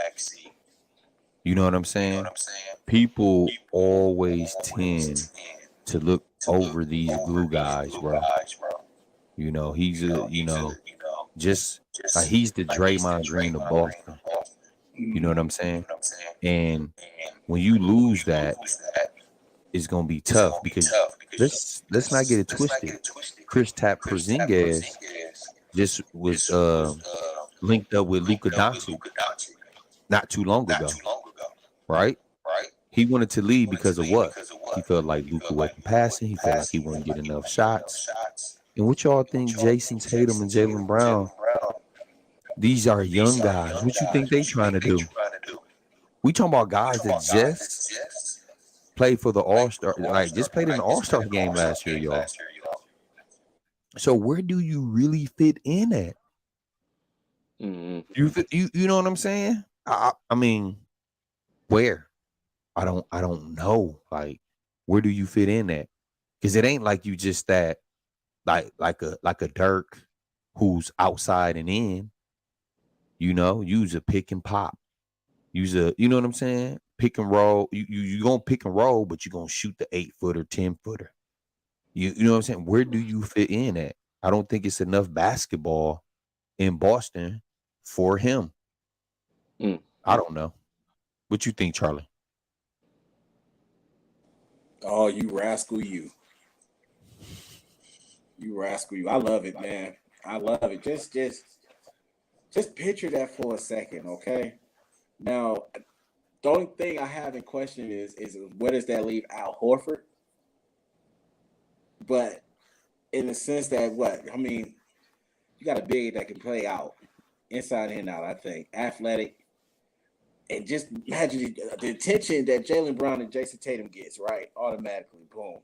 You know what I'm saying? People always tend to look over these glue guys, bro. You know, he's just like he's the Draymond Green of Boston. You know what I'm saying? And when you lose that, it's gonna be tough because let's not get it twisted. Kristaps Porzingis just was linked up with Luka Doncic not too long ago, right? He wanted to leave because of what? He felt like Luka wasn't passing. He felt like he wouldn't get enough shots. And what y'all think Jason Tatum and Jaylen Brown? These are young guys. What you think they trying to do? We talking about guys that just played for the All-Star, like just played in the All-Star game last year, y'all. So where do you really fit in at? You know what I'm saying? I mean, where? I don't know. Like, where do you fit in at? Because it ain't like you just that like a Dirk who's outside and in. You know, use a pick and pop. Use a, you know what I'm saying? Pick and roll. You gonna pick and roll, but you're gonna shoot the 8-footer, 10-footer. You know what I'm saying? Where do you fit in at? I don't think it's enough basketball in Boston for him. I don't know. What you think, Charlie? Oh, you rascal, you. You rascal, you. I love it, man. I love it. Just picture that for a second, okay? Now, the only thing I have in question is where does that leave Al Horford? But in the sense that I mean, you got a big that can play out, inside and out, I think. Athletic. And just imagine the attention that Jaylen Brown and Jason Tatum gets, right? Automatically, boom.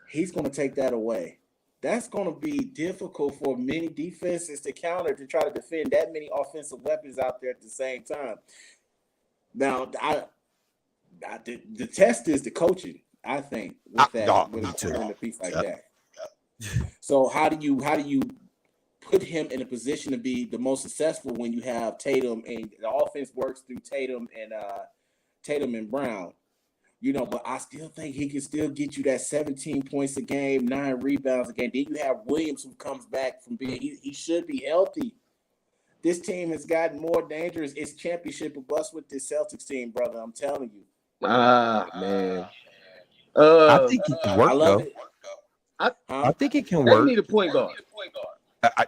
He's going to take that away. That's going to be difficult for many defenses to counter, to try to defend that many offensive weapons out there at the same time. Now, the test is the coaching, I think, with a piece like that. So how do you put him in a position to be the most successful when you have Tatum and the offense works through Tatum and Brown? You know, but I still think he can still get you that 17 points a game, 9 rebounds a game. Then you have Williams, who comes back from being he should be healthy. this team has gotten more dangerous. It's championship or bust with this Celtics team, brother. I'm telling you. Man. I think it can work, I love though. it. I think it can They work. need a point guard. I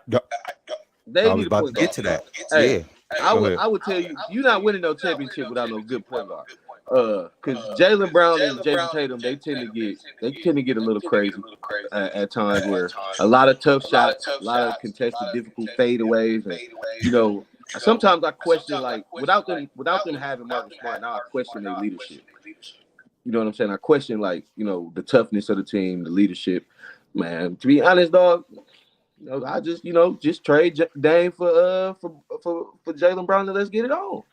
They was need a about to point get guard. to that. Hey, Yeah. I would tell you, you're not winning no championship without no good point guard. Because Jaylen Brown and Jason Tatum, they tend to get a little crazy at times, where a lot of tough shots, a lot of contested, difficult fadeaways, and sometimes I question, like, without them having Marcus Smart, now I question their leadership. You know what I'm saying? I question, like, the toughness of the team, the leadership. Man, to be honest, dog, I just trade Dame for Jaylen Brown and let's get it on.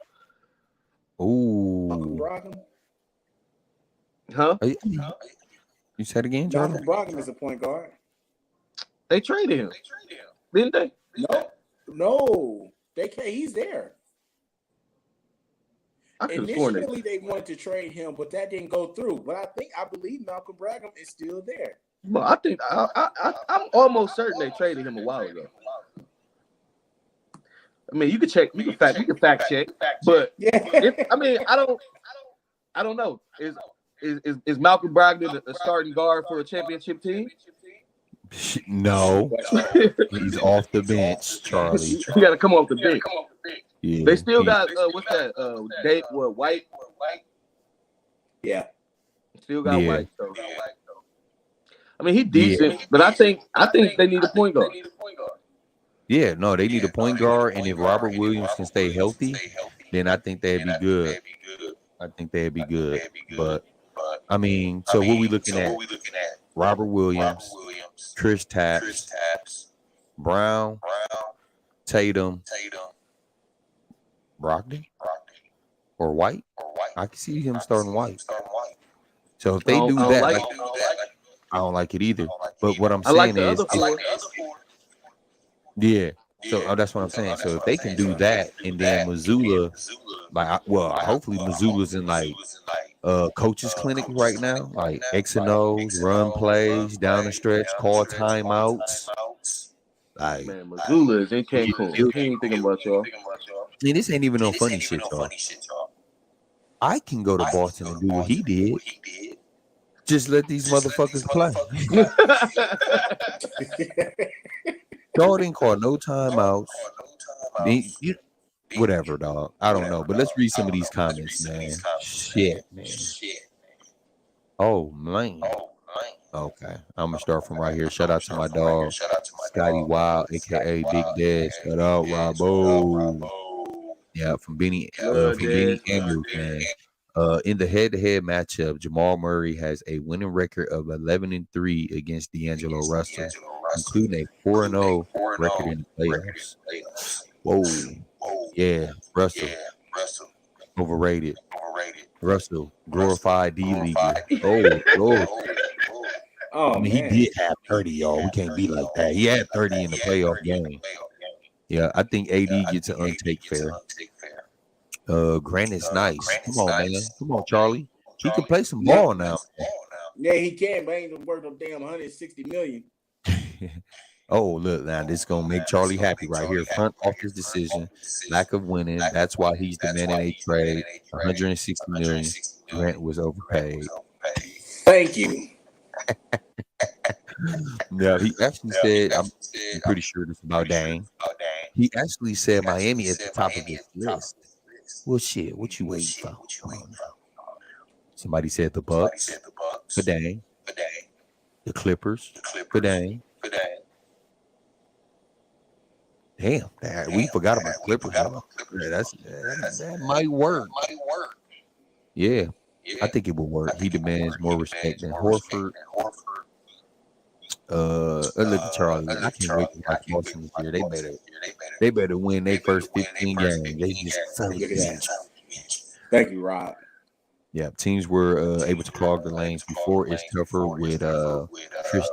Malcolm Ooh. Brogdon. Huh? You said again, Jordan? Malcolm Brogdon is a point guard. They traded him, didn't they? No. They can't. He's there. I could have sworn Initially, they wanted to trade him, but that didn't go through. But I believe Malcolm Brogdon is still there. Well, I think I'm almost certain they traded him a while ago. I mean, you can fact check, but I don't know. Is Malcolm Brogdon a starting guard for a championship team? No. He's off the bench, Charlie. You got to come off the bench. Yeah. They still got what's that? Dave, White? Yeah. Still got Yeah. White. So. I mean, he's decent, but I think they need a point guard. Yeah, no, they need a point guard, and if Robert Williams can stay healthy, then I think they'd be good. But I mean, so what we looking at? Robert Williams, Chris Tapps, Brown, Tatum, Brogdon, or White. I can see him starting White. So if they do that, I don't like it either. But what I'm saying is, yeah. So that's what I'm saying. So if they can do that, and then Mazzulla, hopefully Mazzulla's in like coaches clinic right now, like X and O's, run plays down the stretch, call timeouts. Like, man, Mazzulla is in Cancun. He ain't thinking about y'all. And this ain't even no funny shit, y'all. I can go to Boston and do what he did. Just let these motherfuckers play. Y'all didn't call no timeouts. Whatever, dog. I don't know. But let's read some of these comments, man. Shit, man. Oh, man. Okay. I'm going to start from right here. Shout out to my dog, Scotty Wild, a.k.a. Big Dad. Shout out, Robbo. Yeah, from Benny Andrews, man. In the head-to-head matchup, Jamal Murray has a winning record of 11-3 against D'Angelo Russell, including a 4-0 record in the playoffs. Whoa. Yeah, Russell. Overrated. Russell, glorified D-League. Oh, Lord. Oh, I mean, man. he did have 30, y'all. We can't be like that. He had 30 in the playoff game. Yeah, I think AD gets an untake fair. Grant is nice. Come on, man. Come on, Charlie. He can play some ball now. Yeah, he can, but ain't worth no damn 160 million. Oh, look, now this is going to make Charlie happy right here. Front office decision, lack of winning. That's why he's demanding a trade. 160 million. Grant was overpaid. Thank you. No, he actually said, I'm pretty sure this is about Dame. He actually said Miami at the top of his list. Well, shit, what you waiting for? Somebody said the Bucks for Dame. The Clippers for Dame. Damn, we forgot about the Clippers. Yeah, that might work. Yeah, I think it will work. He demands more respect than Horford. Look at Charlie. I can't wait to watch Boston this year. They better win their first 15 games. They just Thank you, Rob. Yeah, teams were able to clog the lanes before. It's tougher with Chris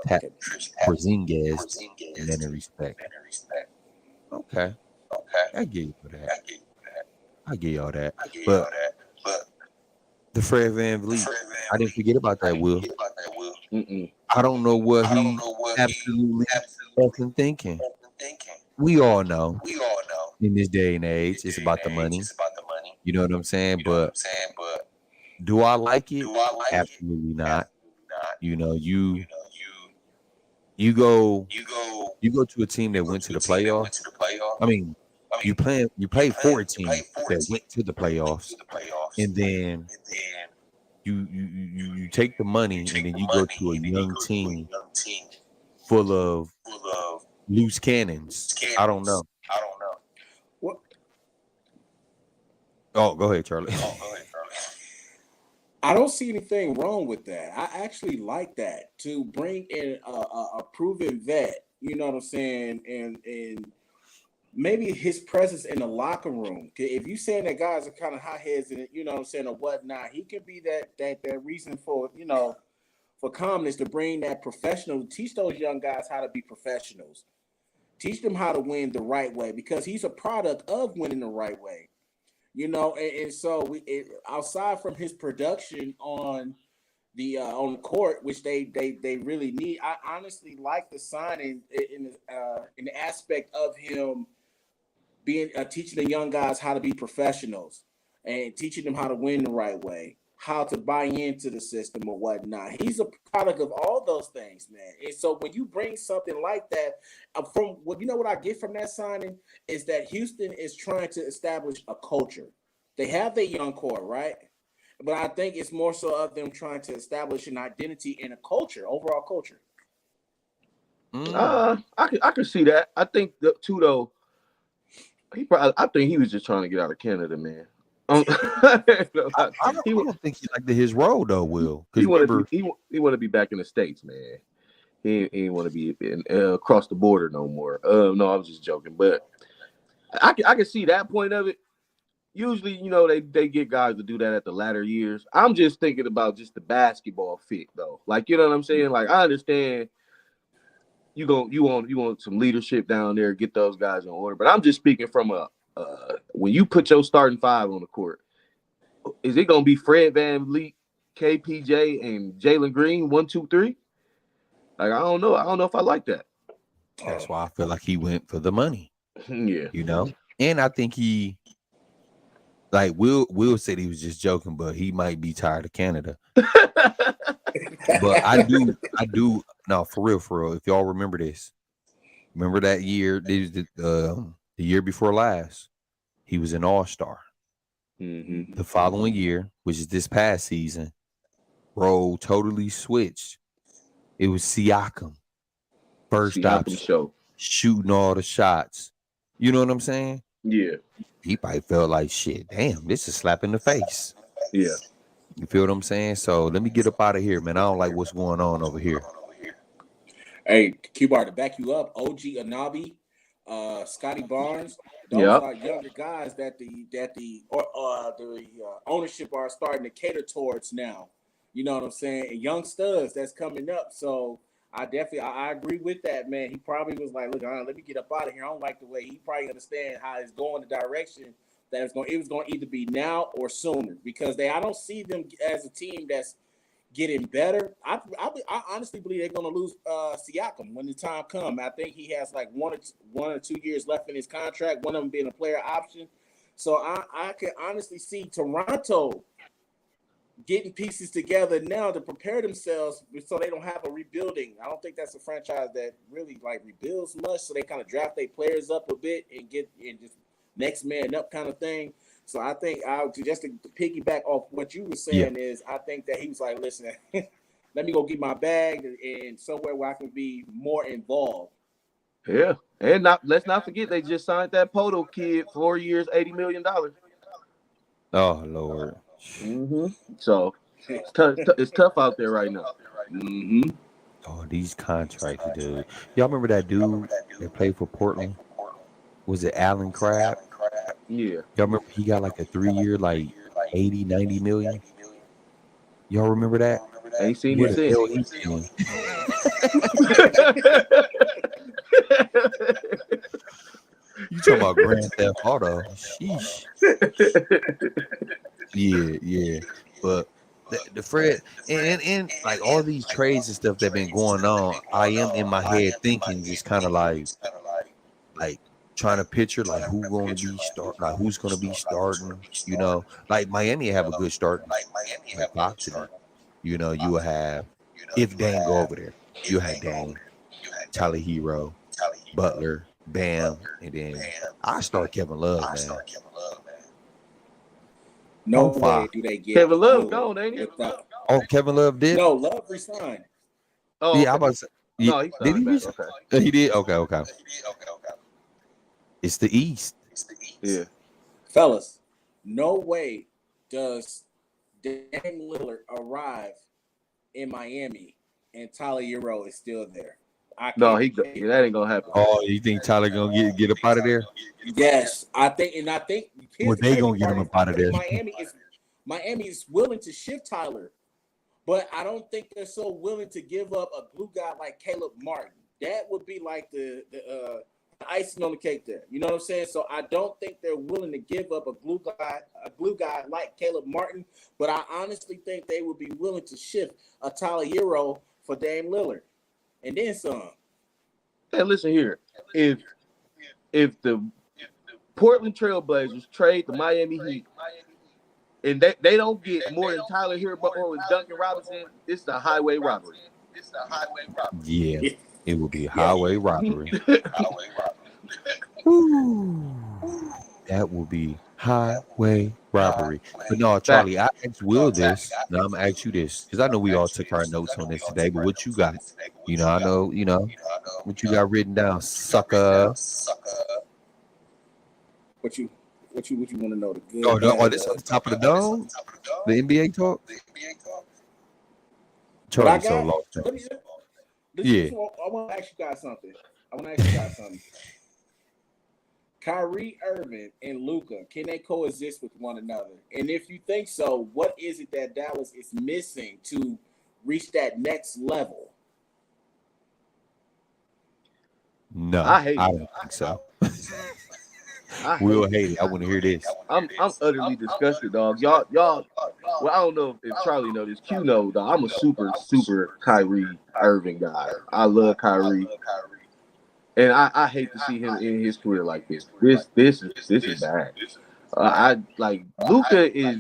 Porzingis and then in respect. Okay. I give you for that. I give y'all that. But the Fred VanVleet, I didn't forget about that, Will. I don't know what he absolutely wasn't thinking. We all know. in this day and age. It's about the money. You know what I'm saying? But do I like it? Absolutely not. You know, you go to a team that went to the playoffs. I mean, you play for a team that went to the playoffs, and then you take the money and then you go to a young team full of loose cannons. I don't know. What? Oh, go ahead, Charlie. I don't see anything wrong with that. I actually like that, to bring in a proven vet. You know what I'm saying? And maybe his presence in the locker room. If you saying that guys are kind of hotheads and you know what I'm saying or whatnot, he can be that reason for for calmness, to bring that professional, teach those young guys how to be professionals, teach them how to win the right way, because he's a product of winning the right way. And so outside from his production on the court, which they really need, I honestly like the signing in the aspect of him being teaching the young guys how to be professionals and teaching them how to win the right way, how to buy into the system or whatnot. He's a product of all those things, man. And so when you bring something like that, from what what I get from that signing is that Houston is trying to establish a culture. They have their young core, right? But I think it's more so of them trying to establish an identity and a culture, overall culture. I can see that. I think too though. I think he was just trying to get out of Canada, man. I don't think he liked his role though, Will. He want to be back in the States, man. He ain't want to be across the border no more. No, I was just joking, but I can see that point of it. Usually, they get guys to do that at the latter years. I'm just thinking about just the basketball fit though. Like, you know what I'm saying? Like, I understand you want some leadership down there, get those guys in order. But I'm just speaking from when you put your starting five on the court, is it gonna be Fred VanVleet, KPJ, and Jalen Green 1, 2, 3? Like, I don't know. I don't know if I like that. That's why I feel like he went for the money. Yeah. And I think he, like Will said he was just joking, but he might be tired of Canada. But I do. No, for real. If y'all remember this, remember that year, the year before last, he was an all-star. Mm-hmm. The following year, which is this past season, role totally switched. It was Siakam. First option, shooting all the shots. You know what I'm saying? Yeah. He probably felt like, shit, damn, this is slap in the face. Yeah. You feel what I'm saying? So let me get up out of here, man. I don't like what's going on over here. Hey, Q-Bar, to back you up, OG Anabi, Scotty Barnes, those are younger guys that the ownership are starting to cater towards now. You know what I'm saying? And young studs that's coming up. So I agree with that, man. He probably was like, look, let me get up out of here. I don't like the way he probably understand how it's going, the direction that it was going to either be now or sooner, because I don't see them as a team that's getting better. I honestly believe they're going to lose Siakam when the time comes. I think he has like 1 or 2 years left in his contract, one of them being a player option. So I can honestly see Toronto getting pieces together now to prepare themselves so they don't have a rebuilding. I don't think that's a franchise that really like rebuilds much. So they kind of draft their players up a bit and just next man up kind of thing. So I think just to piggyback off what you were saying is I think that he was like, listen, let me go get my bag and somewhere where I can be more involved. Yeah. And let's not forget they just signed that Poto kid 4 years, $80 million. Oh, Lord. Mm-hmm. So it's tough out there right now. Mm-hmm. Oh, these contracts, dude. Y'all remember that dude that played for Portland? Was it Alan Crabb? Yeah. Y'all remember he got like a 3-year, like 80, 90 million? Y'all remember that? Ain't seen it since. You talking about Grand Theft Auto? Sheesh. Yeah. But the Fred and like all these trades and stuff that been going on, I am in my head thinking just kind of like trying to picture like who's going to be starting. You know, like Miami have a good start, like boxing. You know, you will have if Dame go over there, you have Dame, Tyler Hero, Butler, Bam, and then I start Kevin Love, man. No On fire. way do they get Kevin Love Lillard gone, ain't he? without- Oh, Kevin Love did. No, Love resigned. Oh, Yeah, okay. I about to say. No, he Did he? signed back. Okay. He did. Okay. It's the East. Yeah. Fellas, no way does Dame Lillard arrive in Miami and Tyler Hero is still there. No, that ain't gonna happen. Oh, you think Tyler gonna get up out of there? Yes, I think here's Well, the they crazy gonna get part him is up out of there. Miami is willing to shift Tyler, but I don't think they're so willing to give up a glue guy like Caleb Martin. That would be like the icing on the cake there. You know what I'm saying? So I don't think they're willing to give up a glue guy like Caleb Martin, but I honestly think they would be willing to shift a Tyler Hero for Dame Lillard. And then some. Hey, listen here. If the Portland Trailblazers trade the Miami Heat and they don't get more than Tyler Hero or with Duncan Robinson, it's the highway robbery. Yeah, it will be highway robbery. That will be highway robbery. But no, Charlie, I asked Will this. Now I'm gonna ask you this because I know we all took our notes on this today. But what you got? You know, I know. You know what you got written down, sucker. What you want to know? The good. Oh, no, this on the top of the dome. The NBA talk. Charlie so lost. I want to ask you guys something. Kyrie Irving and Luka, can they coexist with one another? And if you think so, what is it that Dallas is missing to reach that next level? No, I don't think so. Will hate it. I want to hear this. I'm utterly disgusted, dog. Y'all. Well, I don't know if Charlie knows this. Q knows, dog. I'm a super Kyrie Irving guy. I love Kyrie, and I hate to see him in his career like this. This is bad. I like Luka is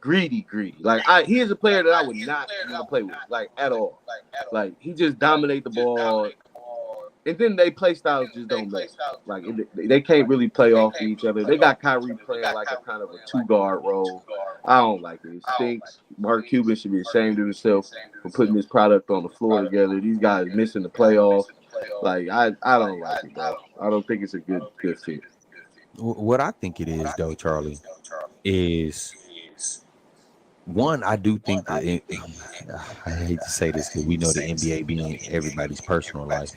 greedy. Like he is a player that I would not want to play with, like at all. Like he just dominate the ball. And then they play styles just don't match. Like they can't really play off of each other. They got Kyrie playing like a kind of a 2-guard role. I don't like it. It stinks. Mark Cuban should be ashamed of himself for putting this product on the floor together. These guys missing the playoffs. Like I don't like it, though. I don't think it's a good fit. What I think it is, though, Charlie, is one. I do think that I hate to say this because we know the NBA being everybody's personal life.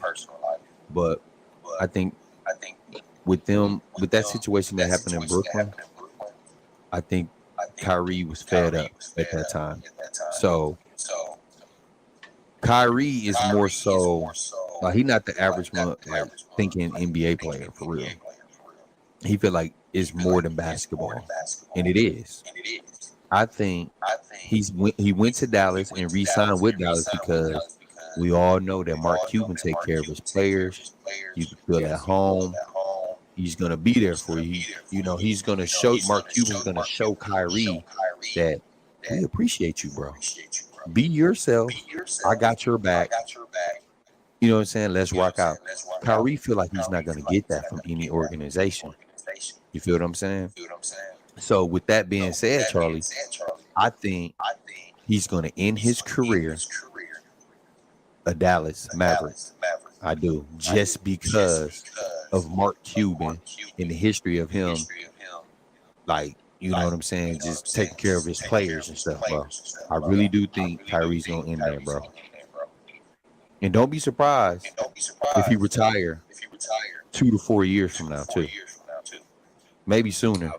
But I think with that situation that happened in Brooklyn, I think Kyrie was fed up at that time. So Kyrie is more so he's not the average thinking NBA player for real. He feel like it's more than basketball, and it is. I think he went to Dallas and re-signed with Dallas because we all know that Mark Cuban take care of his players. You can feel at home. He's gonna be there for you. You know, he's gonna show Mark Cuban's gonna show Kyrie that we appreciate you, bro. Be yourself. I got your back. You know what I'm saying? Let's rock out. Kyrie feel like he's not gonna get that from any organization. You feel what I'm saying? So with that being said, Charlie, I think he's gonna end his career a Dallas Maverick. I do, just because of Mark Cuban and the history of him, like, you know what I'm saying, just taking care of his players and stuff, bro. I really do think Kyrie's gonna end there, bro. And don't be surprised if he retire 2 to 4 years from now, too. Maybe sooner.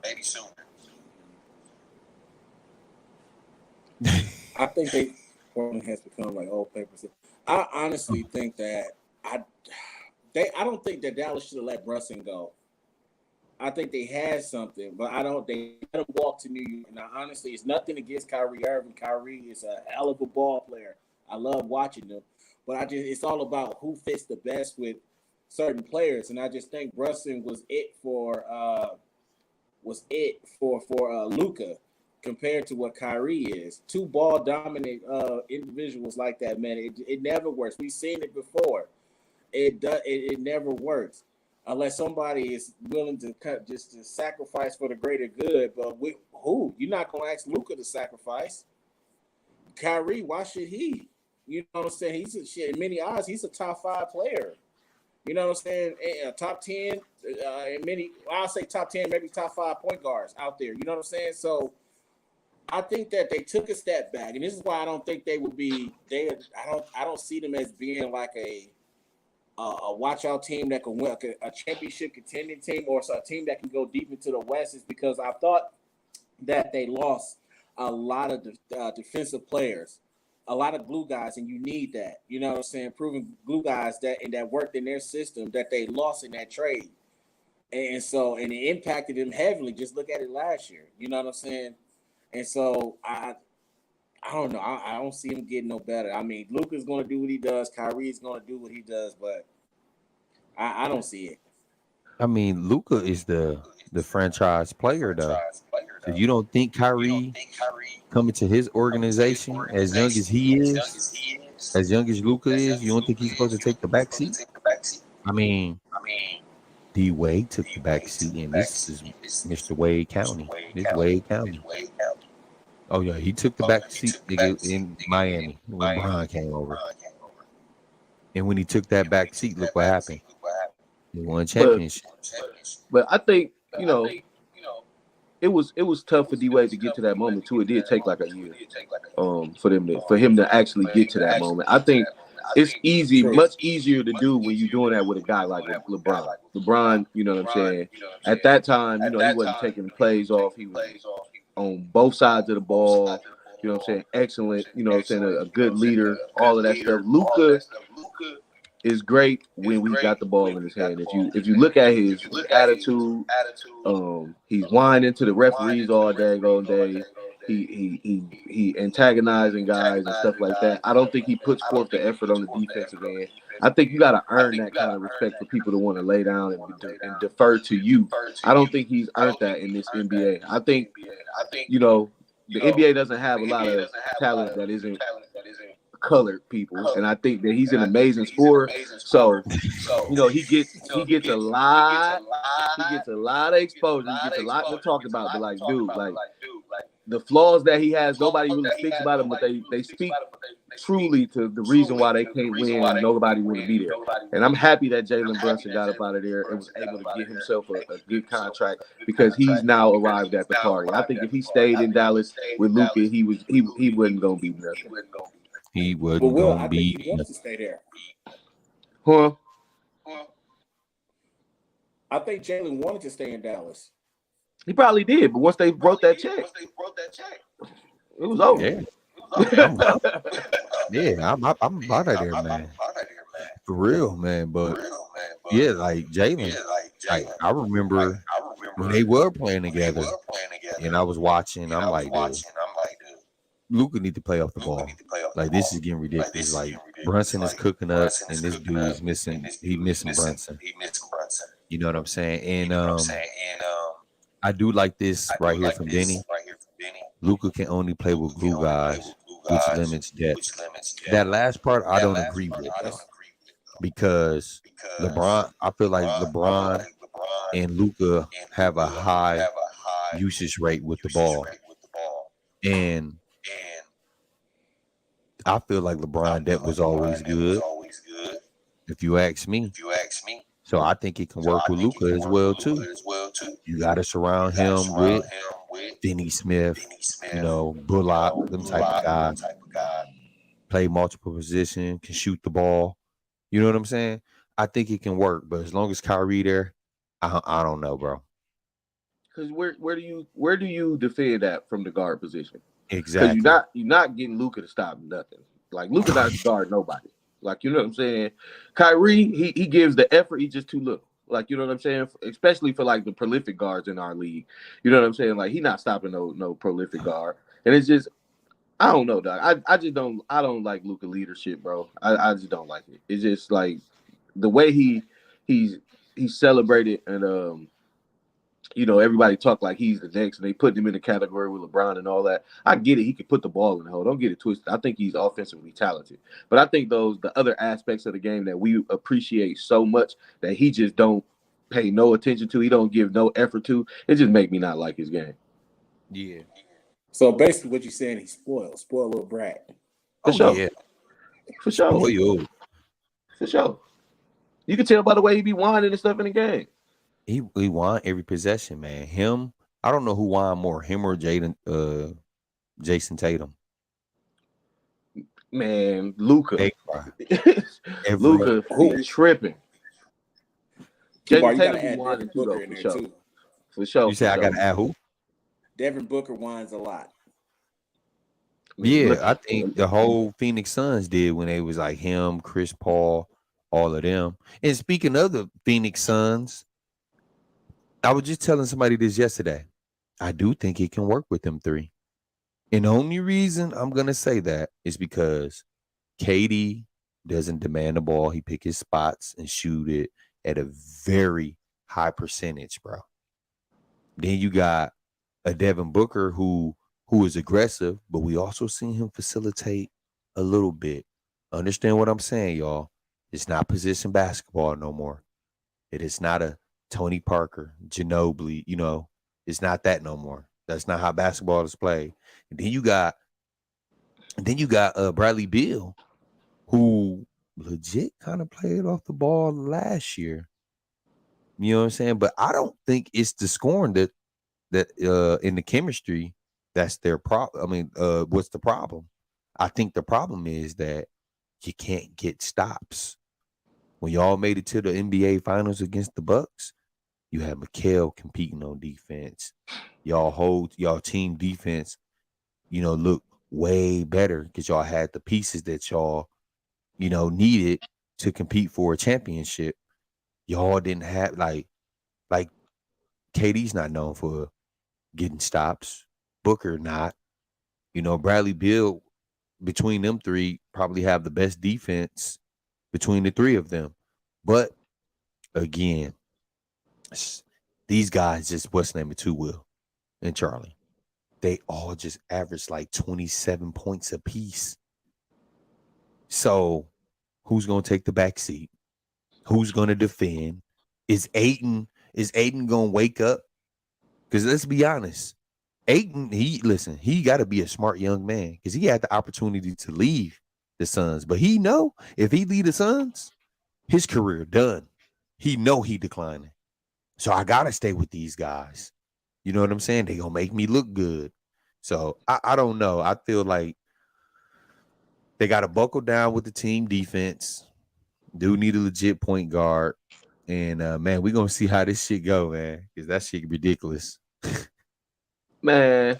I think Portland has become like old papers. I honestly think that I don't think that Dallas should have let Brunson go. I think they had something, but they let him walk to New York. Now, honestly, it's nothing against Kyrie Irving. Kyrie is a hell of a ball player. I love watching him, but it's all about who fits the best with certain players, and I just think Brunson was it for Luka compared to what Kyrie is. Two ball dominant individuals like that, man. It never works. We've seen it before. It never works unless somebody is willing to to sacrifice for the greater good. But who? You're not gonna ask Luka to sacrifice. Kyrie, why should he? You know what I'm saying? He's a shit. In many odds, he's a top 5 player. You know what I'm saying? Top 10, I'll say top 10, maybe top 5 point guards out there. You know what I'm saying? So I think that they took a step back, and this is why I don't think they would be. I don't see them as being like a watch out team that can win a championship contending team or a team that can go deep into the West. Is because I thought that they lost a lot of defensive players, a lot of glue guys, and you need that. You know what I'm saying? Proven glue guys that worked in their system that they lost in that trade, and it impacted them heavily. Just look at it last year. You know what I'm saying? And so I don't know. I don't see him getting no better. I mean, Luka's going to do what he does. Kyrie's going to do what he does, but I don't see it. I mean, Luka is the franchise player, though. So you don't think Kyrie coming to his organization as young as he is, as young as Luka is, you don't think he's supposed to take the back seat? I mean, D Wade took the back seat, and this is Mr. Wade County. This Wade County. Oh yeah, he took the back seat in Miami when LeBron came over. And when he took that back seat, look what happened. He won a championship. But I think, it was tough for D Wade to get to that moment too. It did take like a year for him to actually get to that moment. I think it's much easier to do when you're doing that with a guy like LeBron. LeBron, you know what I'm saying? At that time, he wasn't taking plays off. He was on both sides of the ball. You know what I'm saying? Excellent. You know what I'm saying? A good leader. All of that stuff. Luka is great when we got the ball in his hand. If you look at his attitude, he's whining to the referees all day. He antagonizing guys and stuff like that. I don't think he puts forth the effort on the defensive end. I think you got to earn that kind of respect for people to want to lay down and defer to you. I don't think he's earned that in this NBA. I think, the NBA doesn't have a lot of talent that isn't colored people, and I think that he's an amazing scorer. So, he gets a lot of exposure. He gets a lot to talk about. But like, dude, the flaws that he has, nobody really speaks about him, but they speak truly to the reason why they can't win and nobody want to be there. And I'm happy that Jalen Brunson got up out of there and was able to get himself a good contract because he's now arrived at the party. I think if he stayed in Dallas with Luka, he wasn't gonna be nothing. He wasn't gonna be. He wants to stay there. Huh? I think Jalen wanted to stay in Dallas. He probably did, but once they wrote that check, it was over. Yeah. I'm out of there, man. For real, man. But yeah, like Jalen, like I remember when they were playing together, and I was watching. I'm like, dude, Luka need to play off the ball. Like this is getting ridiculous. Like Brunson is cooking up, and this dude is missing. He missing Brunson. You know what I'm saying? And I do like this right here from Denny. Luka can only play with glue guys, which limits depth. That last part I don't agree with because LeBron. I feel like LeBron and Luka have a high usage rate with the ball, and I feel like LeBron depth was always good. If you ask me. So I think it can work with Luka as well too. You got to surround him with Finney Smith, Bullock, them type of guys. Play multiple positions, can shoot the ball. You know what I'm saying? I think it can work, but as long as Kyrie there, I don't know, bro. Because where do you defend that from the guard position? Exactly. Because you're not getting Luka to stop nothing. Like Luka not to guard nobody. Like, you know what I'm saying? Kyrie, he gives the effort. He's just too little. Like, you know what I'm saying? Especially for, like, the prolific guards in our league. You know what I'm saying? Like, he not stopping no prolific guard. And it's just, I don't know, dog. I don't like Luka leadership, bro. I just don't like it. It's just, like, the way he he's celebrated and everybody talk like he's the next, and they put him in the category with LeBron and all that. I get it. He can put the ball in the hole. Don't get it twisted. I think he's offensively talented. But I think the other aspects of the game that we appreciate so much that he just don't pay no attention to, he don't give no effort to, it just make me not like his game. Yeah. So basically what you're saying, he's spoiled little brat. For sure. Yeah. For sure. Spoiled. For sure. You can tell by the way he be whining and stuff in the game. He won every possession, man. Him, I don't know who won more, him or Jason Tatum. Man, Luka. Luka tripping. Jason Tatum be whining too, though, for sure. For sure. You say I gotta add who? Devin Booker whines a lot. Yeah, I think the whole Phoenix Suns did when they was like him, Chris Paul, all of them. And speaking of the Phoenix Suns, I was just telling somebody this yesterday. I do think it can work with them three. And the only reason I'm going to say that is because KD doesn't demand the ball. He pick his spots and shoot it at a very high percentage, bro. Then you got a Devin Booker who is aggressive, but we also seen him facilitate a little bit. Understand what I'm saying, y'all? It's not position basketball no more. It is not a Tony Parker, Ginobili, it's not that no more. That's not how basketball is played. And then you got Bradley Beal, who legit kind of played off the ball last year. You know what I'm saying? But I don't think it's the scoring that in the chemistry that's their problem. I mean, what's the problem? I think the problem is that you can't get stops. When y'all made it to the NBA Finals against the Bucks, you had Mikal competing on defense. Y'all team defense, look way better because y'all had the pieces that y'all, needed to compete for a championship. Y'all didn't have like KD's not known for getting stops. Booker not. Bradley Beal, between them three, probably have the best defense between the three of them. But again, these guys just what's the name of Will and Charlie. They all just average like 27 points apiece. So who's gonna take the back seat? Who's gonna defend? Is Ayton gonna wake up? Because let's be honest, Ayton, he got to be a smart young man because he had the opportunity to leave the Suns, but he know if he leave the Suns, his career done. He know he declining. So I gotta stay with these guys. You know what I'm saying? They gonna make me look good. So I don't know. I feel like they gotta buckle down with the team defense. Do need a legit point guard. And man, we're gonna see how this shit go, man. Because that shit ridiculous. Man.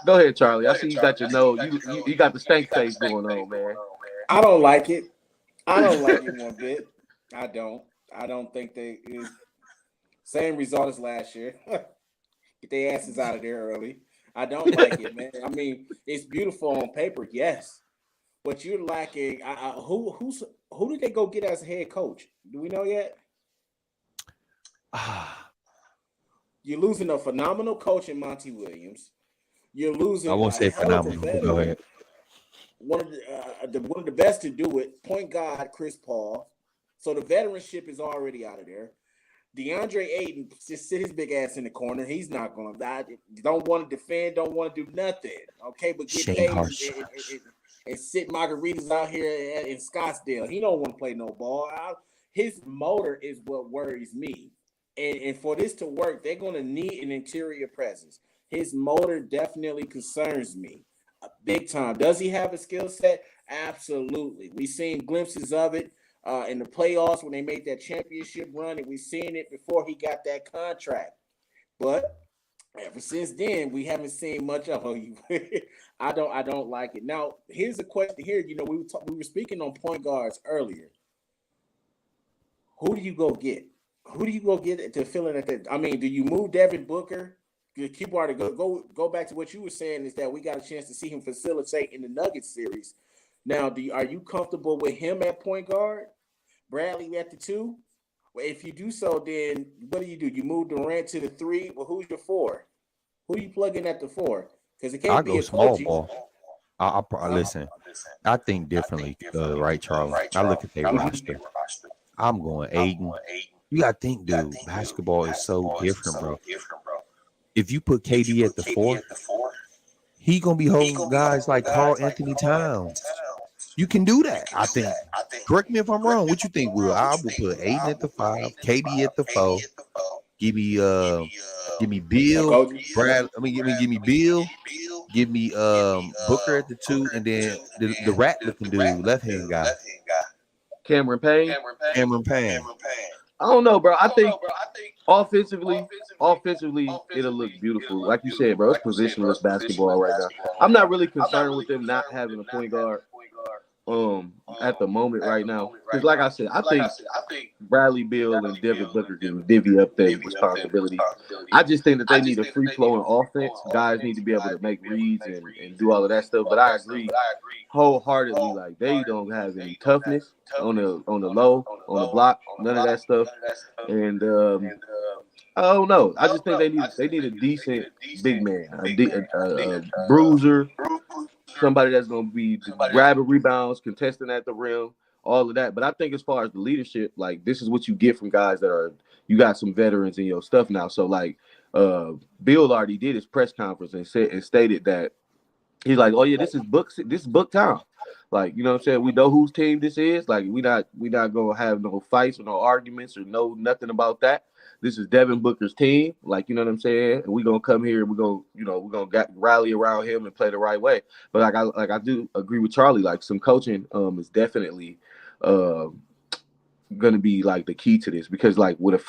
Go ahead, Charlie. I see you got your nose. You got the stank face going on, man. I don't like it. I don't like it one bit. I don't think they is same result as last year. Get their asses out of there early. I don't like it, man. I mean, it's beautiful on paper, yes, but you're lacking. Who did they go get as a head coach? Do we know yet? You're losing a phenomenal coach in Monty Williams. You're losing. I won't say phenomenal. Go ahead. One of the best to do it, point guard Chris Paul. So the veteranship is already out of there. DeAndre Ayton just sit his big ass in the corner. He's not going to die. Don't want to defend. Don't want to do nothing. Okay, but get paid and sit margaritas out here in Scottsdale. He don't want to play no ball. His motor is what worries me. And for this to work, they're going to need an interior presence. His motor definitely concerns me. Big time. Does he have a skill set? Absolutely. We've seen glimpses of it in the playoffs when they made that championship run, and we've seen it before he got that contract. But ever since then, we haven't seen much of him. I don't like it. Now, here's a question here. We were speaking on point guards earlier. Who do you go get? Who do you go get to fill in at that? I mean, do you move Devin Booker? Keep on to go back to what you were saying is that we got a chance to see him facilitate in the Nuggets series. Now, are you comfortable with him at point guard? Bradley at the 2? Well, if you do so, then what do? You move Durant to the 3. Well, who's your 4? Who you plug in at the 4? Because it I can't be go a small Koji. ball. I listen. I think differently, right, Charlie? I look at their roster. I'm going Aiden. You gotta think, dude. Basketball is so different, bro. If you put KD at the 4, he gonna be holding guys like Carl Anthony Towns. You can do that, I think. Correct me if I'm wrong. What you think, Will? I will put Aiden at the 5, KD at the 4. Give me Bill, Koji. Brad. I mean, give me Bill. Give me Booker at the 2, and then the rat looking dude, left hand guy, Cameron Payne. Cameron Payne. I don't know, bro. I think offensively, it'll look beautiful. Like you said, bro, it's positionless basketball right now. I'm not really concerned with them not having a point guard at the moment right now. Because like I said, I think Bradley Beal and Devin Booker can divvy up their responsibility. I just think that they need a free flowing offense. Guys need to be able to make reads and do all of that stuff. But I agree wholeheartedly, like they don't have any toughness on the low, on the block, none of that stuff. And I don't know. I just think they need a decent big man, a bruiser, somebody that's going to be grabbing rebounds, contesting at the rim, all of that. But I think as far as the leadership, like this is what you get from guys you got some veterans in your stuff now. So like Bill already did his press conference and stated that he's like, oh yeah, this is book time. Like, you know what I'm saying? We know whose team this is. Like we not gonna have no fights or no arguments or nothing about that. This is Devin Booker's team, like, you know what I'm saying? And we're gonna come here, we're gonna rally around him and play the right way. But I do agree with Charlie, like some coaching is definitely gonna be like the key to this, because like with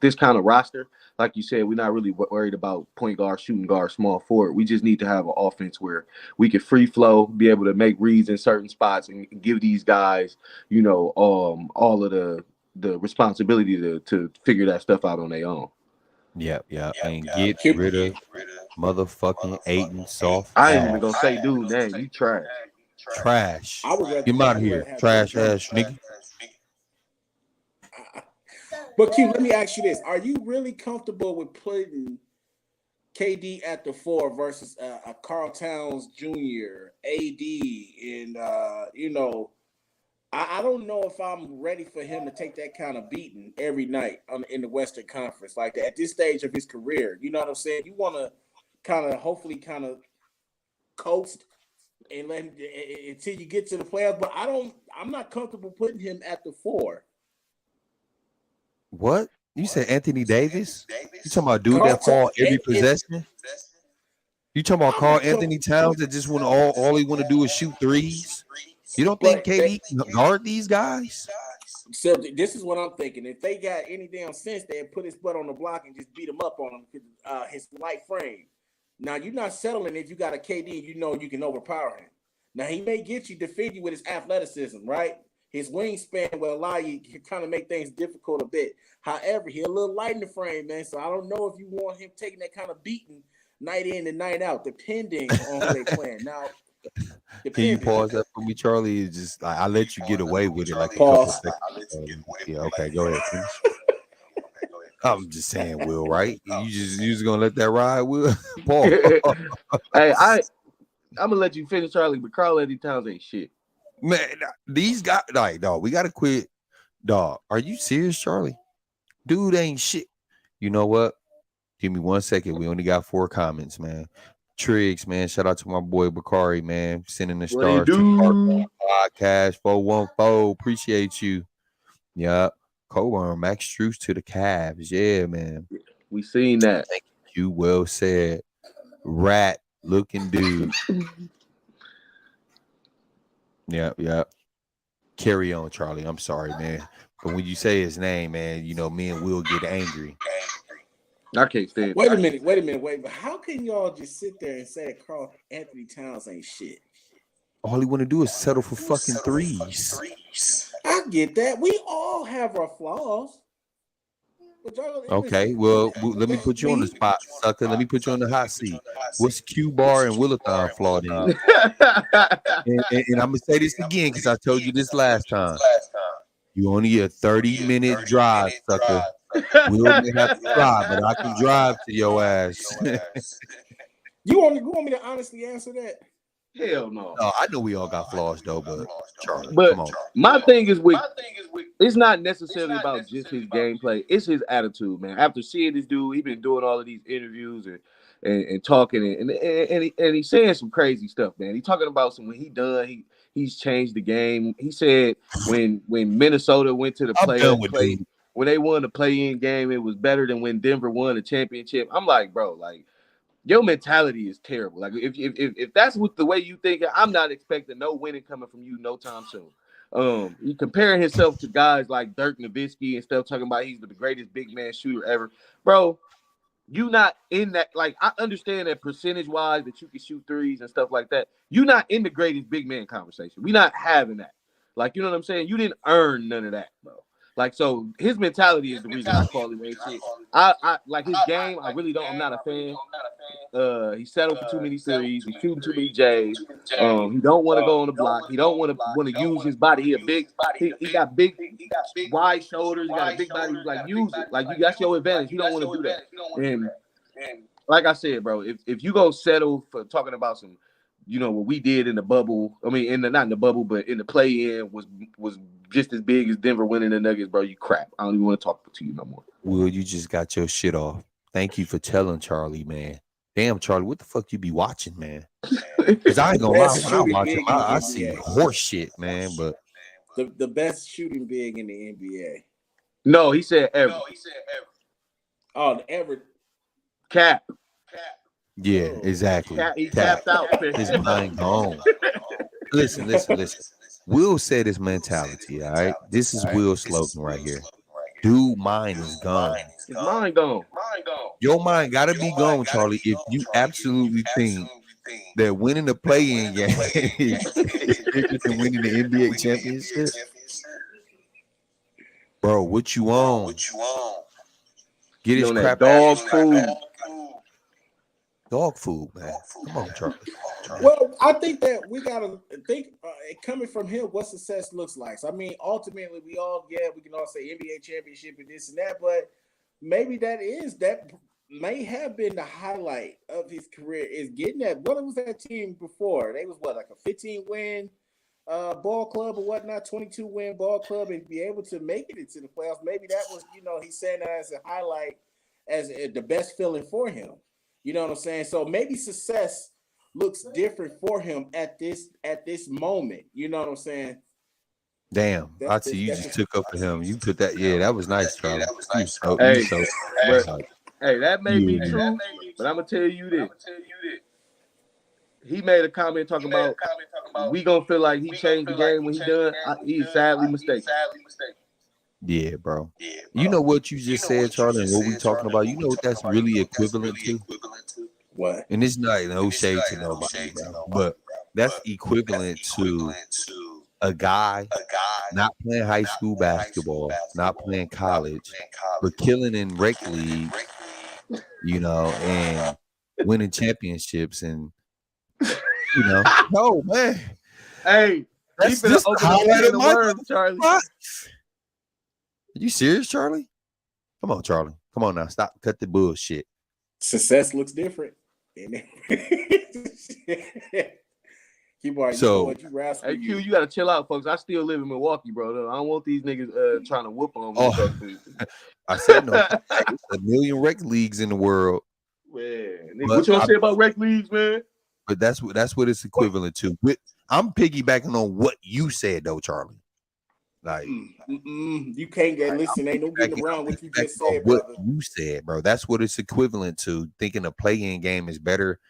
this kind of roster, like you said, we're not really worried about point guard, shooting guard, small forward. We just need to have an offense where we can free flow, be able to make reads in certain spots, and give these guys, all of the responsibility to figure that stuff out on their own. Yeah. And get rid of motherfucking Aiden soft. I ain't even gonna say, dude, man, you trash. Trash. I would rather Get him out of here. Trash ass nigga. But Q, let me ask you this: are you really comfortable with putting KD at the 4 versus a Karl Towns Jr., AD, and I don't know if I'm ready for him to take that kind of beating every night in the Western Conference. Like at this stage of his career, you know what I'm saying? You want to hopefully coast and let him until you get to the playoffs. But I'm not comfortable putting him at the 4. What? You said Anthony Davis? You talking about dude that fall every possession? You talking about Karl Anthony Towns that just want all he want to do is shoot threes? You don't think KD can guard these guys? So this is what I'm thinking. If they got any damn sense, they'd put his butt on the block and just beat him up on him, his light frame. Now, you're not settling if you got a KD, you can overpower him. Now, he may defend you with his athleticism, right? His wingspan will allow you to kind of make things difficult a bit. However, he's a little light in the frame, man. So I don't know if you want him taking that kind of beating night in and night out, depending on who they're playing. Now, can you pause that for me, Charlie? It's just I let you get away with it like a couple seconds. Yeah, okay, go ahead. I'm just saying, Will, right? You just gonna let that ride, Will? Paul. Hey, I'm gonna let you finish, Charlie, but Karl Anthony Towns ain't shit. Man, these guys, like, dog, we gotta quit. Dog, are you serious, Charlie? Dude ain't shit. You know what? Give me 1 second. We only got 4 comments, man. Triggs, man. Shout out to my boy Bakari, man. Sending the stars to our podcast 414. Appreciate you. Yup. Coburn, Max Strus to the Cavs. Yeah, man. We seen that. Thank you. Well said. Rat looking dude. Yeah. Carry on, Charlie. I'm sorry, man. But when you say his name, man, me and Will get angry. I can't stand it. Wait a minute. But how can y'all just sit there and say that Karl Anthony Towns ain't shit? All he want to do is settle for fucking threes. I get that. We all have our flaws. Okay, well, let me put you on the spot, sucker. Let me put you on the hot seat. What's Q-Bar and Willathon flawed in? And I'm going to say this again because I told you this last time. You only a 30-minute drive, sucker. Will may have to drive, but I can drive to your ass. You want me to honestly answer that? Hell no. No, I know we all got flaws though, but Charlie, But come on. my thing is with it's not necessarily about just his gameplay. It's his attitude, man. After seeing this dude, he been doing all of these interviews and talking and he's saying some crazy stuff, man. He talking about some when he done, he's changed the game. He said when Minnesota went to the play, when they won the play-in game, it was better than when Denver won the championship. I'm like, bro, like your mentality is terrible. Like if that's what the way you think, I'm not expecting no winning coming from you no time soon. He comparing himself to guys like Dirk Nowitzki and stuff, talking about he's the greatest big man shooter ever, bro. You not in that. Like I understand that percentage wise that you can shoot threes and stuff like that. You not in the greatest big man conversation. We not having that. Like you know what I'm saying. You didn't earn none of that, bro. Like so, his mentality is the reason I call him ain't shit. I like his game. I really don't. I'm not a fan. He settled for too many threes. He's shooting too many J's. He don't want to go on the block. He don't want to use his body. He got big, wide shoulders. He got a big body. He's like use it. Like you got your advantage. You don't want to do that. And like I said, bro, if you go settle for talking about some, you know what we did in the bubble. I mean, not in the bubble, but in the play-in was just as big as Denver winning the Nuggets, bro. You crap. I don't even want to talk to you no more. Will, you just got your shit off. Thank you for telling Charlie, man. Damn, Charlie, what the fuck you be watching, man? Because I ain't gonna lie, when I watch him, I see horse shit, man. But the best shooting big in the NBA. No, he said ever. Oh, the ever. Cap. yeah, exactly. He tapped out. His mind gone. Listen. Will said his mentality, all right? This is Will's slogan right here. Dude, mine is gone. His mind gone. Your mind gotta be gone, Charlie, if you absolutely think that winning the play-in game is bigger than winning the NBA championship. Bro, what you on? Get his crap dog food. Dog food, man. Come on, Charlie. Well, I think that we gotta think coming from him what success looks like. So I mean, ultimately, we can all say NBA championship and this and that, but maybe that may have been the highlight of his career is getting that. What was that team before? They was like a 15-win ball club or whatnot, 22-win ball club, and be able to make it into the playoffs. Maybe that was, he's saying that as a highlight, as the best feeling for him. You know what I'm saying? So maybe success looks different for him at this moment. You know what I'm saying? Damn, I see you just took up for him. You put that, that was nice, Charlie. Hey, that may be true, but I'm gonna tell you this. He made a comment talking about we gonna feel like he changed the game when he done. He's sadly mistaken. Yeah, bro. You know what you just said, Charlie, and what we talking about? You know what that's really equivalent to? What? And it's not no shade to nobody, bro, but that's equivalent to a guy not playing high school basketball, not playing college, but killing in rec league, and winning championships and no man. Hey, that's just the highlight of my world, Charlie. Are you serious, Charlie? Come on, Charlie. Come on now. Stop. Cut the bullshit. Success looks different. So, hey, Q, you gotta chill out, folks. I still live in Milwaukee, bro. I don't want these niggas trying to whoop on me. I said no. There's a million rec leagues in the world. Man, what y'all say about rec leagues, man? But that's what it's equivalent to. I'm piggybacking on what you said, though, Charlie. Like you can't get listen. Ain't no getting around what you just said, what brother. you said, bro. That's what it's equivalent to. Thinking a play-in game is better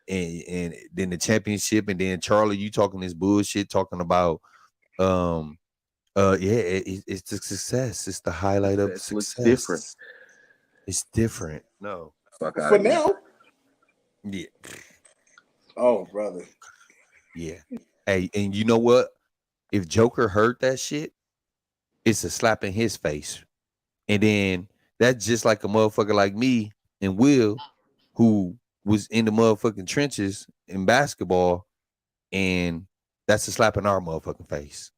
and than the championship. And then Charlie, you talking this bullshit, talking about it's the success. It's the highlight of success. Looks different. It's different. No, for now. Yeah. Oh, brother. Yeah. Hey, and you know what? If Joker heard that shit, it's a slap in his face. And then that's just like a motherfucker like me and Will, who was in the motherfucking trenches in basketball, and that's a slap in our motherfucking face.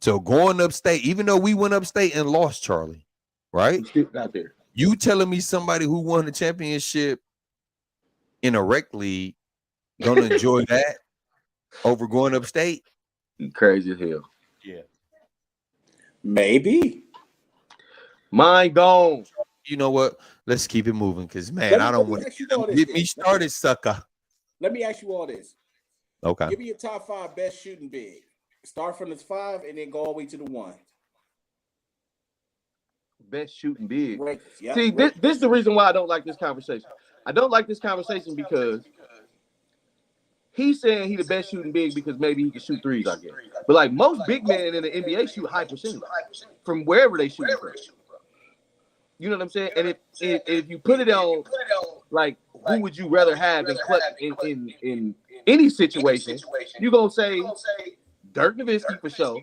So going upstate, even though we went upstate and lost, Charlie, right? We still got there. You telling me somebody who won the championship in a rec league gonna enjoy that over going upstate? You crazy as hell. Yeah. Maybe. Mine gone. You know what? Let's keep it moving, because man, Let me- I don't let me want ask you all to this get me then. started, sucker. Let me ask you all this. Okay. Give me your top 5 best shooting big. Start from the 5 and then go all the way to the 1. Best shooting big. Rankings, yeah. See, this is the reason why I don't like this conversation. I don't like this conversation because he's saying he the best shooting big because maybe he can shoot threes, I guess. But like most big men in the NBA shoot high percentage from wherever they shoot from. You know what I'm saying? And if you put it on like who would you rather have in any situation, you're gonna say Dirk Nowitzki for sure.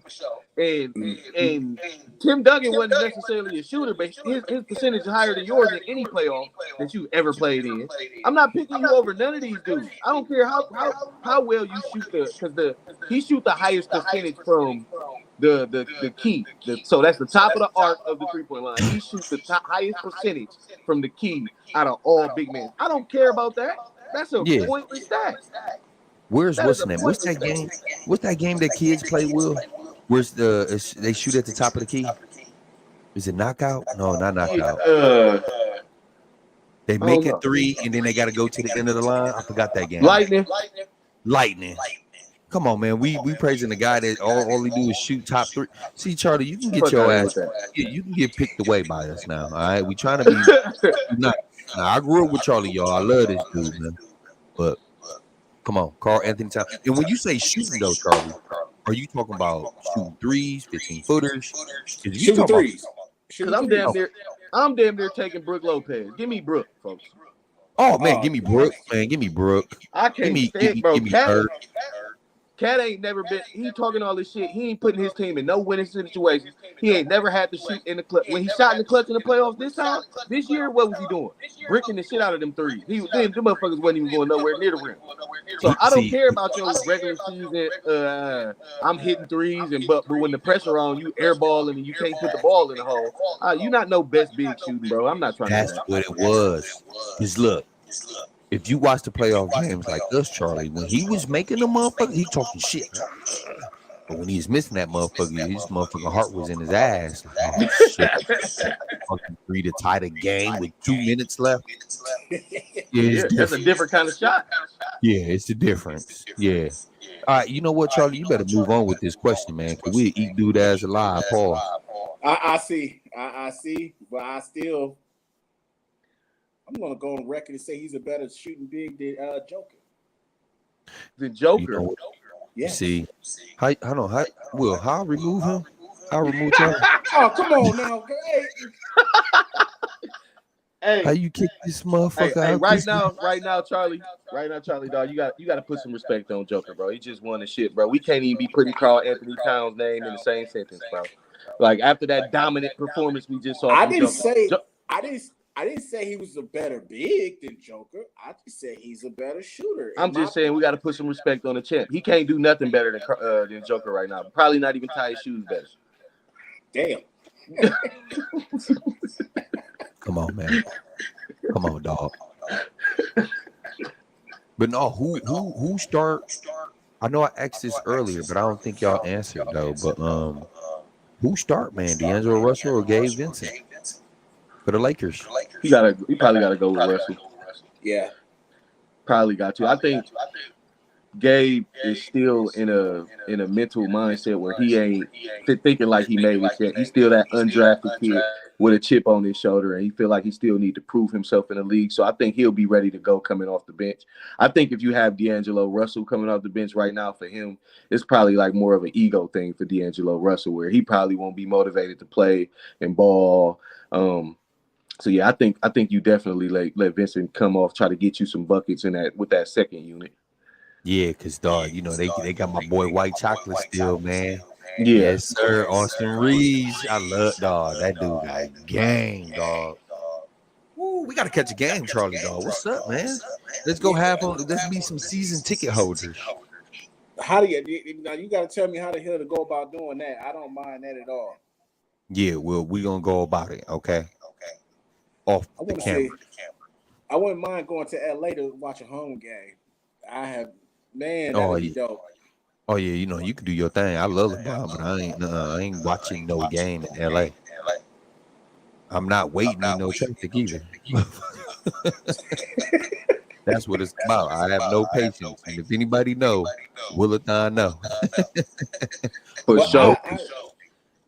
And Tim Duncan wasn't necessarily a shooter, but his percentage is higher than yours in any playoff that you ever played in. I'm not picking you over none of these dudes. I don't care how well you shoot because he shoot the highest percentage from the key. So that's the top of the arc of the 3-point line. He shoots the highest percentage from the key out of all big men. I don't care about that. That's a pointless stat. What's that game? What's that game that kids play, Will? Where's they shoot at the top of the key? Is it knockout? No, not knockout. They make it 3 and then they got to go to the end of the line. I forgot that game. Lightning. Come on, man. We praising the guy that all he do is shoot top 3. See, Charlie, you can get your ass. You can get picked away by us now. All right, we trying to be. Now, I grew up with Charlie, y'all. I love this dude, man. But come on, Carl Anthony Towns. And when you say shooting, though, Charlie, are you talking about shooting threes, 15-footers? Shooting threes. Because I'm damn near taking Brooke Lopez. Give me Brooke, folks. Oh man, give me Brooke, man. Give me Brooke. I can't stand, bro. Give me Bird. Cat ain't never been. He talking all this shit. He ain't putting his team in no winning situations. He ain't never had to shoot in the clutch. When he shot in the clutch in the playoffs this year, what was he doing? Bricking the shit out of them threes. Them motherfuckers wasn't even going nowhere near the rim. So I don't care about your regular season. I'm hitting threes, but when the pressure on you, airballing and you can't put the ball in the hole. You not no best big shooting, bro. I'm not trying to. That's what it was. Because look. If you watch the playoff games like us, Charlie, when he was making the motherfucker, he talking shit. But when he was missing that motherfucker, his motherfucking heart was in his ass. Like, oh, shit. Fucking 3 to tie the game with 2 minutes left. Yeah, that's a different kind of shot. Yeah, it's the difference. Yeah. All right, you know what, Charlie? You better move on with this question, man, because we'll eat dude ass alive. Paul. I see, but I'm gonna go on record and say he's a better shooting big than Joker. The Joker. You know, yeah. See, how I remove him? I'll remove Charlie. Oh, come on now. Hey, how you kick this motherfucker out? Right now, Charlie, dog, you got to put some respect on Joker, bro. He just won the shit, bro. We can't even be putting Carl Anthony Towns' name in the same sentence, bro. Like after that dominant performance we just saw. I didn't say he was a better big than Joker. I just said he's a better shooter. I'm just saying we got to put some respect on the champ. He can't do nothing better than Joker right now. Probably not even tie his shoes better. Damn. Come on, man. Come on, dog. But no, who start? I know I asked this earlier, but I don't think y'all answered though. But who start, man? D'Angelo Russell or Gabe Vincent for the Lakers? He probably gotta go with Russell. Yeah. Probably got to. I think Gabe is still in a mental mindset where he ain't thinking like he made it yet. He's still that undrafted kid with a chip on his shoulder, and he feel like he still need to prove himself in the league. So I think he'll be ready to go coming off the bench. I think if you have D'Angelo Russell coming off the bench right now for him, it's probably like more of an ego thing for D'Angelo Russell, where he probably won't be motivated to play and ball. So yeah, I think you definitely let Vincent come off, try to get you some buckets in that with that second unit. Yeah, because dog, you know, they got my boy White Chocolate still, man. Yeah. Yes, sir. Austin Reeves. I love dog. That dude got game, dog. Woo, we gotta catch a game, Charlie, dog. What's up, man? Let's go have let's be some season ticket holders. how do you now? You got to tell me how the hell to go about doing that. I don't mind that at all. Yeah, well, we're gonna go about it, okay? Off I the want to camera. say I wouldn't mind going to LA to watch a home game. Man, Oh that'd be yeah. dope. Oh yeah, you know, you can do your thing. I love LeBron, but I ain't watching no game in LA. I'm not waiting in no traffic either. That's what it's about. I have no patience. And if anybody know, Willathon know. For But sure.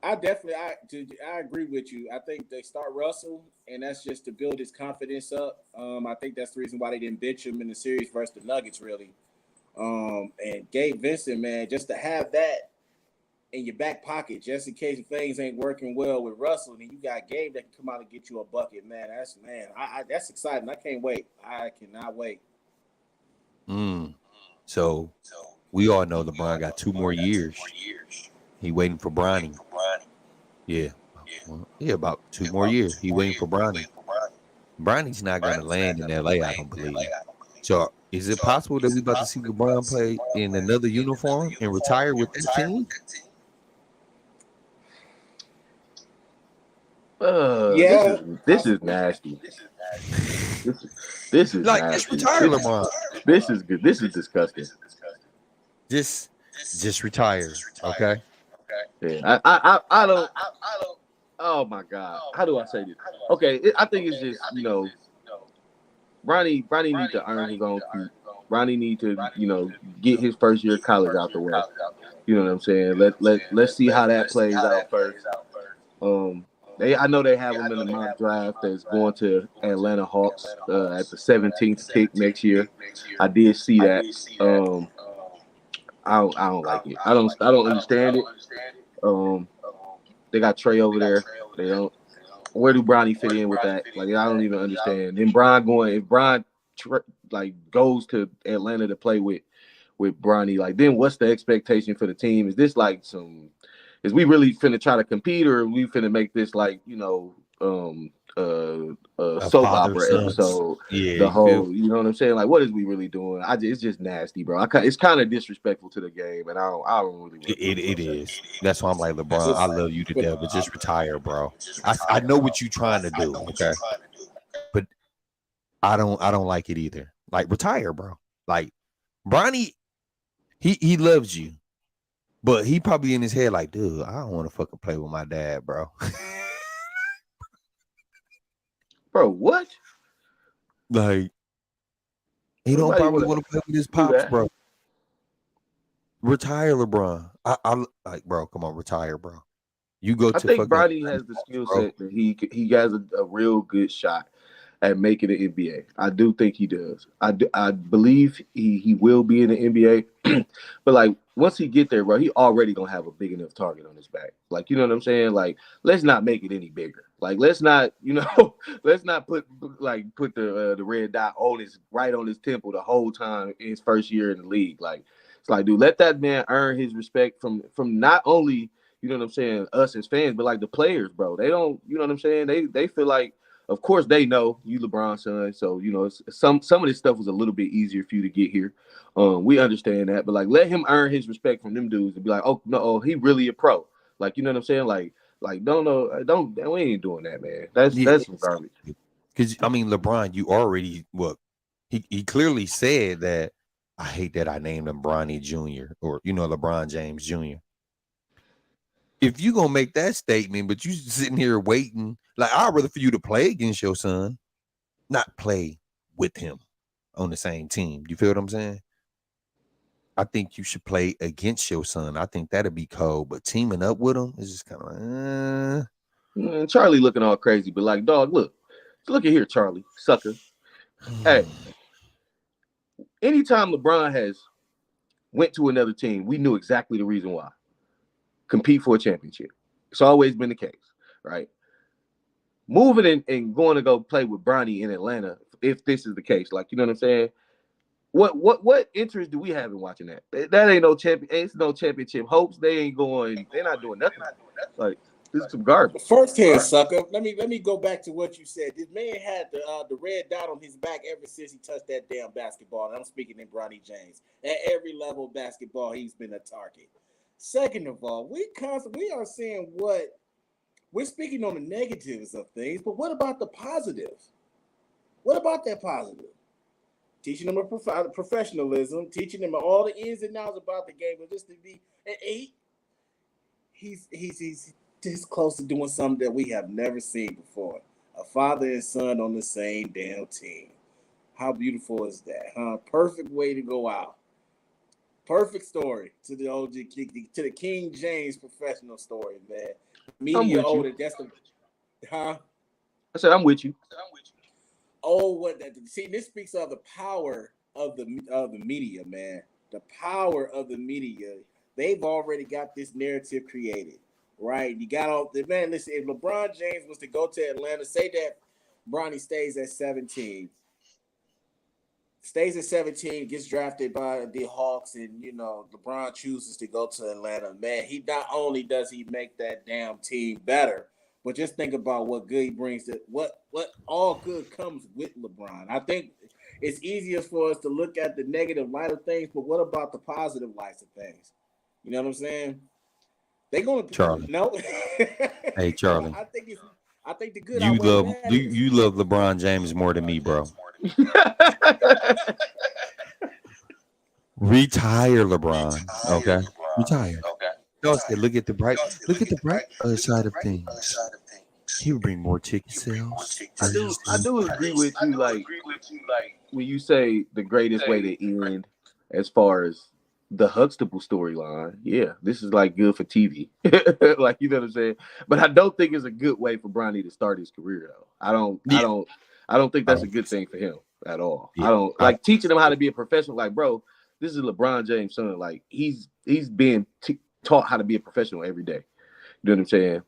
I definitely I agree with you. I think they start Russell, and that's just to build his confidence up. I think that's the reason why they didn't bench him in the series versus the Nuggets, really. And Gabe Vincent, man, just to have that in your back pocket, just in case things ain't working well with Russell, and you got Gabe that can come out and get you a bucket, man. That's exciting. I can't wait. I cannot wait. So we all know LeBron got 2 more years. He waiting for Bronny. Yeah. Well, yeah, about 2 more years. He waiting for Bronny. Bronny's not gonna land in LA, I don't believe. So is it possible that we about to see LeBron play in another uniform and retire with that team? Yeah. This is nasty. This is Like, nasty. just retire LeBron. This is good. This is disgusting. Just retire, okay? Yeah, I don't. Oh my God, how do I say this? Okay, I think it's just Bronny needs to earn his own feet. Bronny need to get his first year of college out the way. You know what I'm saying? Let's see how that plays out first. I know they have him in the mock draft that's going to Atlanta Hawks at the 17th pick next year. I did see that. I don't like it. I don't understand it. They got Trey over there. They don't. Where do Bronny fit in with that? Like, I don't even understand. Then if Bron goes to Atlanta to play with Bronny, like, then what's the expectation for the team? Is this like is we really finna try to compete, or are we finna make this like a soap opera episode? Yeah, the whole, you know what I'm saying? Like, what is we really doing? It's just nasty, bro. It's kind of disrespectful to the game, and I don't really. It is. That's why I'm like, LeBron, I love you to death, but just retire, bro. I know what you're trying to do, okay? But I don't like it either. Like, retire, bro. Like, Bronny, he loves you, but he probably in his head like, dude, I don't want to fucking play with my dad, bro. Bro, what? Like, he don't probably want to play with his pops, bro. Retire, LeBron. I like, bro. Come on, retire, bro. You go to. I think Bronny has the skill set that he has a real good shot at making the NBA. I do think he does. I believe he will be in the NBA. But like, once he get there, bro, he already gonna have a big enough target on his back. Like, you know what I'm saying? Like, let's not make it any bigger. Like, let's not put the red dot on his temple the whole time in his first year in the league. Like, it's like, dude, let that man earn his respect from not only, you know what I'm saying, us as fans, but like the players, bro. They don't, you know what I'm saying? They feel like, of course, they know you LeBron's son, so some of this stuff was a little bit easier for you to get here. We understand that, but like, let him earn his respect from them dudes and be like, oh no, he really a pro. Like, you know what I'm saying? Like we ain't doing that, man. That's some garbage. Because I mean, LeBron, you already he clearly said that I hate that I named him Bronny Jr. or LeBron James Jr. If you gonna make that statement, but you sitting here waiting, like, I'd rather for you to play against your son, not play with him on the same team. You feel what I'm saying? I think you should play against your son. I think that'd be cold, but teaming up with him is just kind of like, Charlie looking all crazy, but like, dog, look at here, Charlie, sucker. Hey, anytime LeBron has went to another team, we knew exactly the reason why. Compete for a championship. It's always been the case, right? Moving and going to go play with Bronny in Atlanta, if this is the case, like, you know what I'm saying? What interest do we have in watching that? That ain't no champion. It's no championship hopes. They're not doing nothing. Like, This is some garbage. First hand sucker. Let me go back to what you said. This man had the red dot on his back ever since he touched that damn basketball. And I'm speaking in Bronny James. At every level of basketball, he's been a target. Second of all, we are saying what we're speaking on the negatives of things, but what about the positive? What about that positive? Teaching them a professionalism, teaching them all the ins and outs about the game, but just to be he's this close to doing something that we have never seen before. A father and son on the same damn team. How beautiful is that, huh? Perfect way to go out. Perfect story to the OG, to the King James professional story, man. Media older, that's the, huh? I said I'm with you. Oh, what that? See, this speaks of the power of the media, man. The power of the media. They've already got this narrative created, right? You got all the man. Listen, if LeBron James was to go to Atlanta, say that Bronny stays at 17. Stays at 17, gets drafted by the Hawks, and LeBron chooses to go to Atlanta. Man, he not only does he make that damn team better, but just think about what good he brings to what all good comes with LeBron. I think it's easier for us to look at the negative light of things, but what about the positive lights of things? You know what I'm saying? They're gonna Charlie. No. Hey, Charlie. I think the good. You love LeBron James more than me, bro. Retire, LeBron. Okay, retire. Look at the bright side of things. He would bring more ticket sales. I do agree with you. Like when you say the greatest way to end, as far as the Huxtable storyline, yeah, this is like good for TV. Like, you know what I'm saying? But I don't think it's a good way for Bronny to start his career, though. I don't think that's a good thing for him at all. Yeah. I don't like teaching him how to be a professional. Like, bro, this is LeBron James' son. Like, he's being taught how to be a professional every day. You know what I'm saying?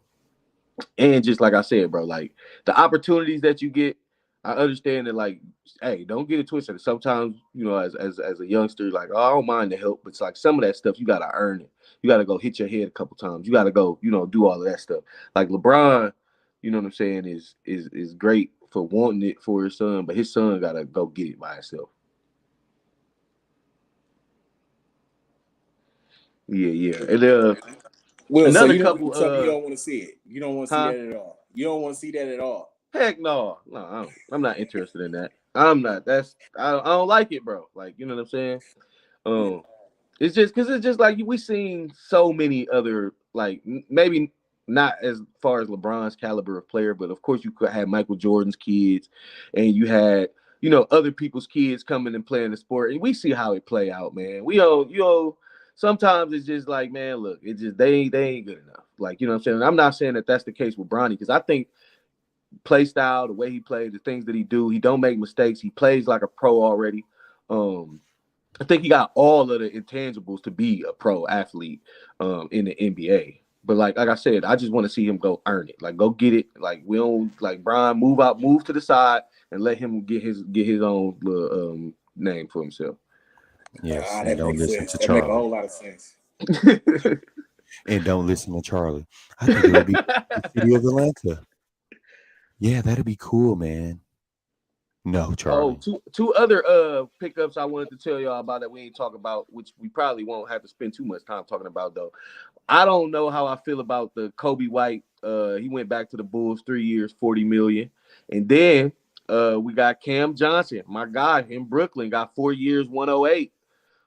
And just like I said, bro, like the opportunities that you get, I understand that, like, hey, don't get it twisted. Sometimes, as a youngster, like, oh, I don't mind the help, but it's like some of that stuff you gotta earn it. You gotta go hit your head a couple times. You gotta go, do all of that stuff. Like LeBron, you know what I'm saying, is great for wanting it for his son, but his son gotta go get it by himself. Yeah. And Will, another you couple. You don't want to see it. You don't want to see that at all. You don't want to see that at all. Heck no. I'm not interested in that. I'm not. I don't like it, bro. Like, you know what I'm saying? It's just because it's just like we seen so many other, like, maybe not as far as LeBron's caliber of player, but of course you could have Michael Jordan's kids, and you had other people's kids coming and playing the sport, and we see how it play out, man. Sometimes it's just like, man, look, it just they ain't good enough. Like, you know what I'm saying? And I'm not saying that that's the case with Bronny, because I think play style, the way he plays, the things that he do, he don't make mistakes. He plays like a pro already. I think he got all of the intangibles to be a pro athlete in the NBA. But like I said, I just want to see him go earn it. Like, go get it. Like, we don't, like, Brian, move to the side and let him get his own little name for himself. Yes, and don't listen to Charlie. That make a whole lot of sense. And don't listen to Charlie. I think it would be the city of Atlanta. Yeah, that'd be cool, man. No, Charlie. Oh, two other pickups I wanted to tell y'all about that we ain't talking about, which we probably won't have to spend too much time talking about, though. I don't know how I feel about the Kobe White. He went back to the Bulls, 3 years, $40 million. And then we got Cam Johnson, my guy in Brooklyn, got 4 years, $108.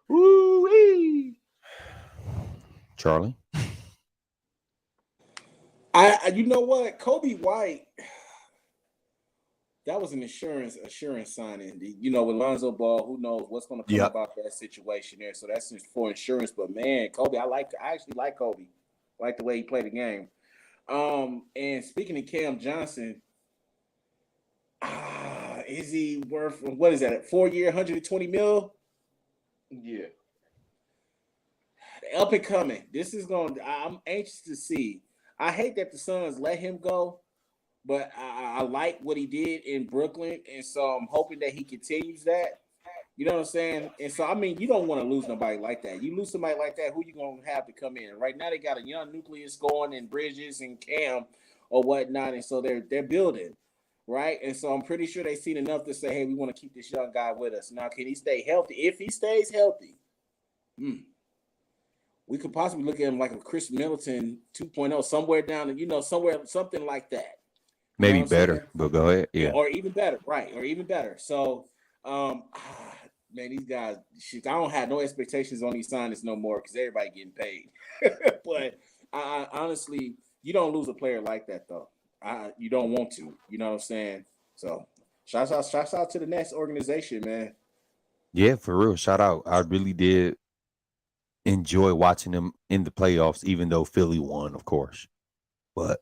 Woo-wee. Charlie? You know what? Kobe White, that was an assurance signing. With Lonzo Ball, who knows what's going to come about that situation there. So that's just for insurance. But man, Kobe, I actually like Kobe. I like the way he played the game. And speaking of Cam Johnson, is he worth, what is that? 4 year, $120 million? Yeah. Up and coming. I'm anxious to see. I hate that the Suns let him go, but I like what he did in Brooklyn, and so I'm hoping that he continues that. You know what I'm saying? And so, I mean, you don't want to lose nobody like that. You lose somebody like that, who you going to have to come in? Right now, they got a young nucleus going in Bridges and Cam or whatnot. And so they're building, right? And so I'm pretty sure they've seen enough to say, hey, we want to keep this young guy with us. Now, can he stay healthy? If he stays healthy, we could possibly look at him like a Chris Middleton 2.0, somewhere down, somewhere, something like that. Maybe better, but go ahead. Yeah. Or even better, right? Or even better. So, man, these guys, shit, I don't have no expectations on these signings no more because everybody getting paid. But I honestly, you don't lose a player like that though. You don't want to. You know what I'm saying? So, shouts out to the Nets organization, man. Yeah, for real. Shout out. I really did enjoy watching them in the playoffs, even though Philly won, of course. But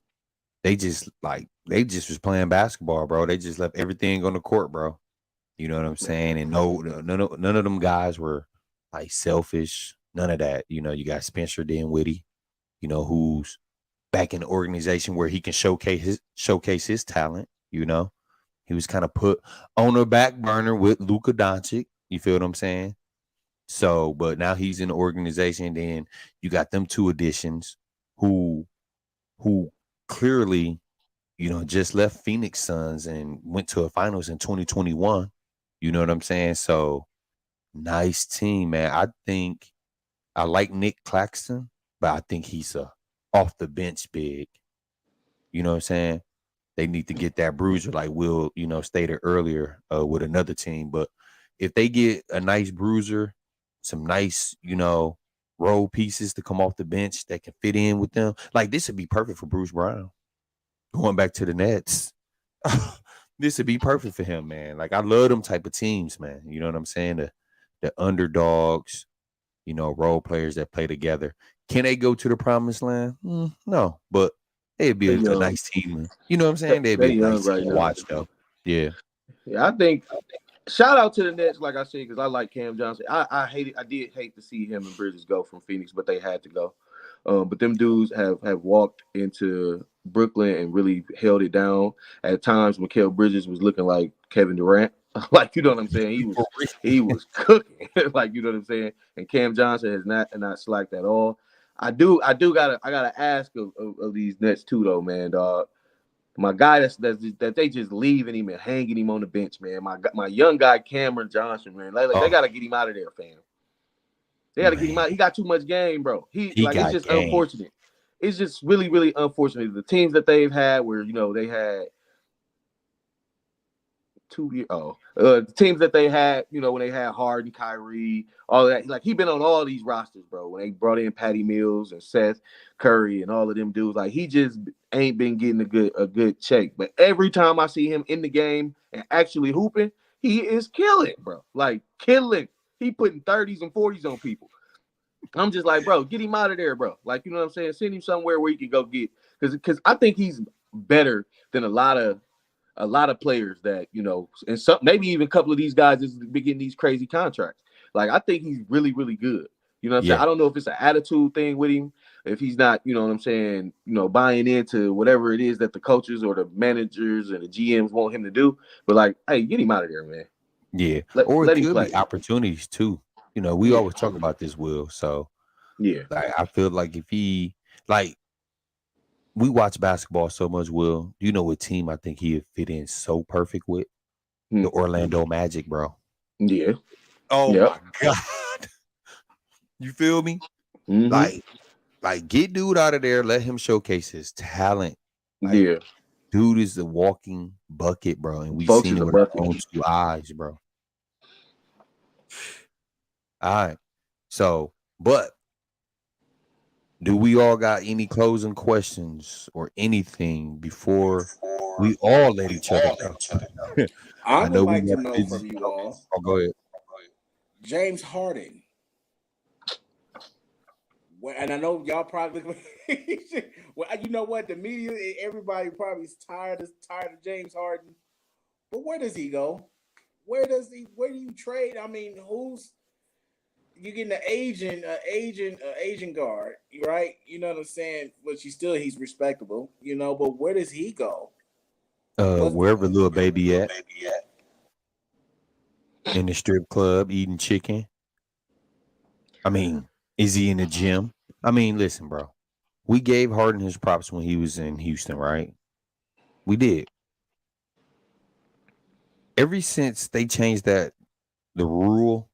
they just was playing basketball, bro. They just left everything on the court, bro. You know what I'm saying? And none of them guys were like selfish. None of that. You know, you got Spencer Dinwiddie, who's back in the organization where he can showcase his talent. You know, he was kind of put on the back burner with Luka Doncic. You feel what I'm saying? So, but now he's in the organization. Then you got them two additions who clearly, just left Phoenix Suns and went to a finals in 2021. You know what I'm saying? So nice team, man. I think I like Nick Claxton, but I think he's a off the bench big. You know what I'm saying? They need to get that bruiser like Will, stated earlier with another team. But if they get a nice bruiser, some nice, role pieces to come off the bench that can fit in with them, like this would be perfect for Bruce Brown. Going back to the Nets, this would be perfect for him, man. Like I love them type of teams, man. You know what I'm saying? The underdogs, role players that play together. Can they go to the promised land? No, but it'd be a nice team. You know what I'm saying? They'd be a nice team to watch, though. Yeah. Yeah, I think. Shout out to the Nets, like I said, because I like Cam Johnson. I did hate to see him and Bridges go from Phoenix, but they had to go. But them dudes have walked into Brooklyn and really held it down. At times, Mikal Bridges was looking like Kevin Durant. Like, you know what I'm saying? He was cooking. Like, you know what I'm saying? And Cam Johnson has not slacked at all. I gotta ask of these Nets too, though, man, dog. My guy that they just leaving him and hanging him on the bench, man. My young guy Cameron Johnson, man. They gotta get him out of there, fam. They gotta get him out. He got too much game, bro. It's just game. Unfortunate. It's just really, really unfortunate. The teams that they've had where they had 2 years. The teams that they had, when they had Harden, Kyrie, all that. Like he been on all these rosters, bro. When they brought in Patty Mills and Seth Curry and all of them dudes, like he just ain't been getting a good check. But every time I see him in the game and actually hooping, he is killing, bro. Like killing. He putting 30s and 40s on people. I'm just like, bro, get him out of there, bro. Like, you know what I'm saying? Send him somewhere where he can go get, because I think he's better than a lot of players that, and some, maybe even a couple of these guys is getting these crazy contracts. Like, I think he's really, really good. You know what I'm saying? I don't know if it's an attitude thing with him, if he's not, you know what I'm saying, buying into whatever it is that the coaches or the managers and the GMs want him to do. But like, hey, get him out of there, man. Yeah. Let him play. Opportunities too. We always talk about this, Will. So yeah, like, I feel like if he we watch basketball so much, Will. You know what team I think he'd fit in so perfect with? The Orlando Magic, bro. Yeah. Oh my God. You feel me? Mm-hmm. Like get dude out of there, let him showcase his talent. Like, dude is a walking bucket, bro. And we've seen it with our own 2 eyes, bro. All right. So, but do we all got any closing questions or anything before we all let each other know? I would like to know from you all. Oh, go ahead. James Harden. Well, and I know y'all probably well, you know what? The media, everybody probably is tired of James Harden. But where does he go? Where do you trade? I mean, you getting an agent guard, right? You know what I'm saying? But he's respectable, but where does he go? Wherever little baby at. in the strip club eating chicken? I mean, is he in the gym? I mean, listen, bro. We gave Harden his props when he was in Houston, right? We did. Ever since they changed the rule,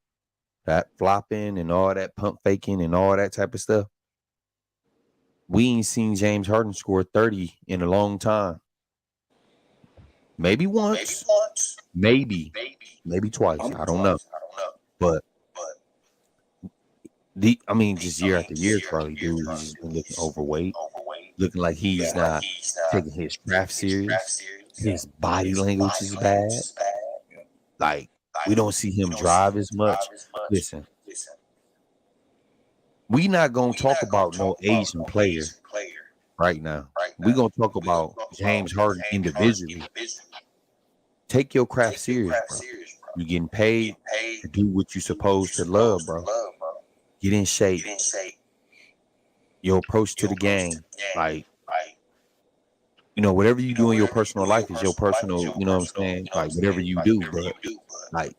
that flopping and all that pump faking and all that type of stuff, we ain't seen James Harden score 30 in a long time. Maybe once, maybe twice. I don't know. But just year after year, Charlie, dude, he's just been looking overweight, looking like he's not taking his craft serious. His body language is bad. Like, we don't see him drive as much. Listen, we not gonna talk about no Asian player right now. We gonna talk about James Harden individually. Take your craft serious, bro. You getting paid to do what you supposed to love, bro. Get in shape. Your approach to the game, like, whatever you do in your personal life is your personal, you know what I'm saying? Like, whatever you do, but like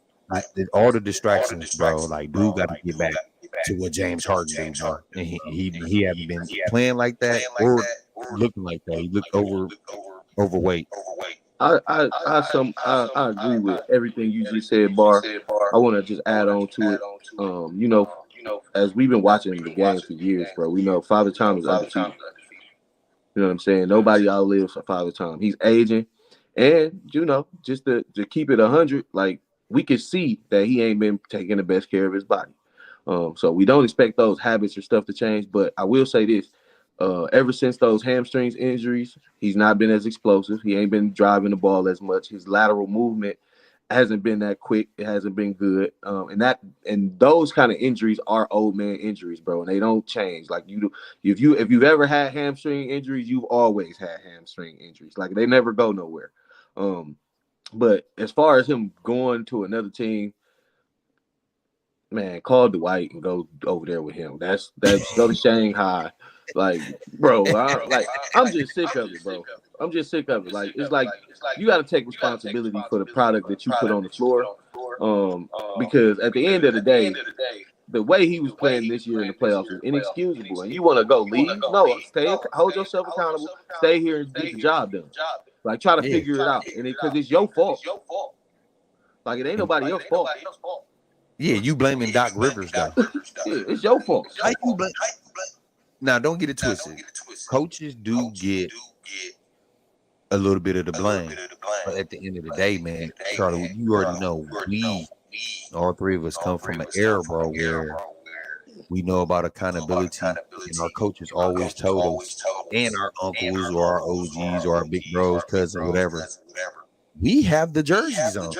all the distractions, bro. Like, dude got to get back to what James Harden did, bro. And he haven't been playing like that or looking like that. He looked overweight. I agree with everything you just said, Bar. I want to just add on to it. As we've been watching the game for years, bro, we know Father Time is undefeated. You know what I'm saying? Nobody outlives Father Time. He's aging, and just to keep it 100, like, we can see that he ain't been taking the best care of his body. So we don't expect those habits or stuff to change. But I will say this: ever since those hamstrings injuries, he's not been as explosive. He ain't been driving the ball as much. His lateral movement hasn't been that quick. It hasn't been good. And those kind of injuries are old man injuries, bro, and they don't change. Like, if you've ever had hamstring injuries, you've always had hamstring injuries. Like, they never go nowhere. But as far as him going to another team, man, call Dwight and go over there with him. That's go to Shanghai. Like, bro, I'm just sick of it, bro. I'm just sick of it. Like, it's like you got to take responsibility for the product that you put on the floor. Because at the end of the day, the way he was playing this year in the playoffs is inexcusable. And you want to go leave? No, hold yourself accountable. Stay here and get the job done. Like, try to figure it out. And because it's your fault. Like, it ain't nobody else's fault. Yeah, you blaming Doc Rivers, though. Yeah, it's your fault. How you blame? Now, don't get it twisted. Coaches do get a little bit of the blame. But at the end of the day, man, Charlie, you already know all three of us come from an era, bro, where we know about accountability, and our coaches always told us, and our uncles or our OGs or our big bros, cousins, whatever, we have the jerseys on.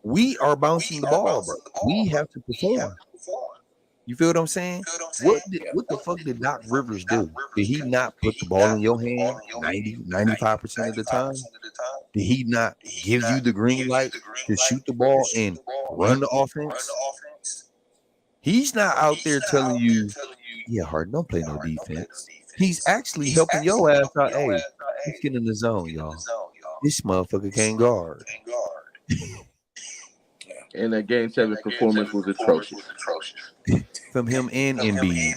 We are bouncing the ball, bro. We have to perform. You feel what I'm saying? What the fuck did Doc Rivers do? Did he not put the ball in your hand 95% of the time? Did he not give you the green light to shoot the ball and run the offense? He's not out there telling you, yeah, Harden, don't play no defense. He's actually helping your ass out. Hey, let's get in the zone, y'all. This motherfucker can't guard. And that Game 7 performance was atrocious. From him and Embiid.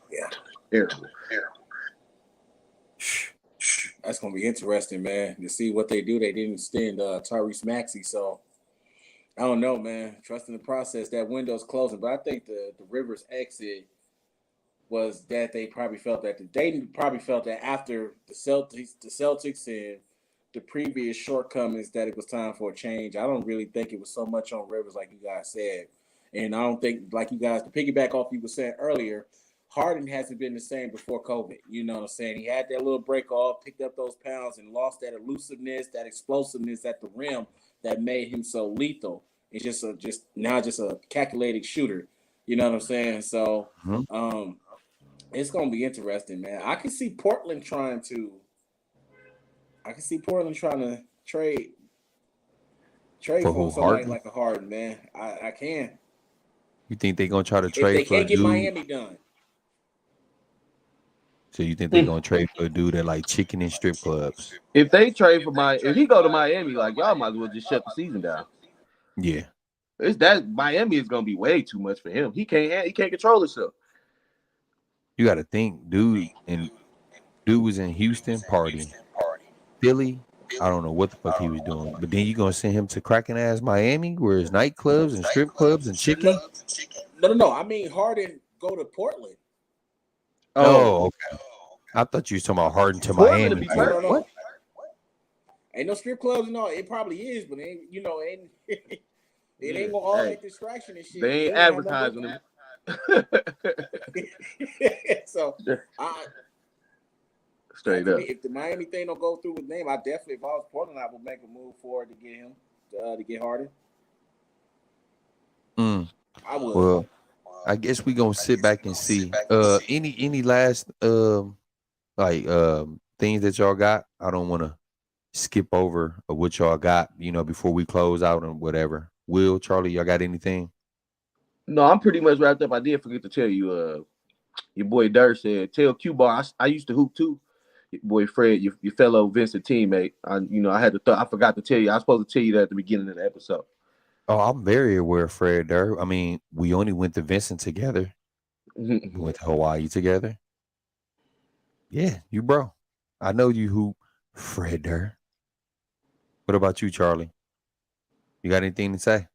Yeah. Terrible. That's gonna be interesting, man, to see what they do. They didn't extend Tyrese Maxey, so I don't know, man. Trusting the process. That window's closing, but I think the Rivers exit was that they probably felt that after the Celtics and the previous shortcomings that it was time for a change. I don't really think it was so much on Rivers like you guys said. And I don't think, like you guys, to piggyback off you were saying earlier, Harden hasn't been the same before COVID. You know what I'm saying? He had that little break off, picked up those pounds, and lost that elusiveness, that explosiveness at the rim that made him so lethal. It's just a calculated shooter. You know what I'm saying? So it's gonna be interesting, man. I can see Portland trying to trade for somebody like a Harden, man. I can. You think they're gonna try to trade if they can't get Miami done? So you think they're gonna trade for a dude that like chicken and strip clubs? If they trade for if he go to Miami, like, y'all might as well just shut the season down. Yeah. It's that Miami is gonna be way too much for him. He can't control himself. You got to think, dude was in Houston partying. Philly, I don't know what the fuck he was doing. But then you gonna send him to cracking ass Miami, where it's nightclubs and strip clubs and chicken. No. I mean, Harden go to Portland. Oh, okay. I thought you was talking about Harden to Portland Miami. would be No. What? Ain't no strip clubs and all. It probably is, but it ain't it ain't gonna all make distraction and shit. They ain't advertising them. So Straight up. if the Miami thing don't go through with name, I definitely, if I was Portland, I would make a move forward to get him to get Harden. I would. Well, I guess we gonna sit back and see. Any last things that y'all got? I don't want to skip over what y'all got, before we close out and whatever. Will, Charlie, y'all got anything? No, I'm pretty much wrapped up. I did forget to tell you, your boy Dirt said, tell Q-Ball, I used to hoop too. Your boy Fred, your fellow Vincent teammate. I forgot to tell you. I was supposed to tell you that at the beginning of the episode. Oh, I'm very aware of Fred Durr. I mean, we only went to Vincent together. We went to Hawaii together. Yeah, you bro. I know you hoop, Fred Durr. What about you, Charlie? You got anything to say?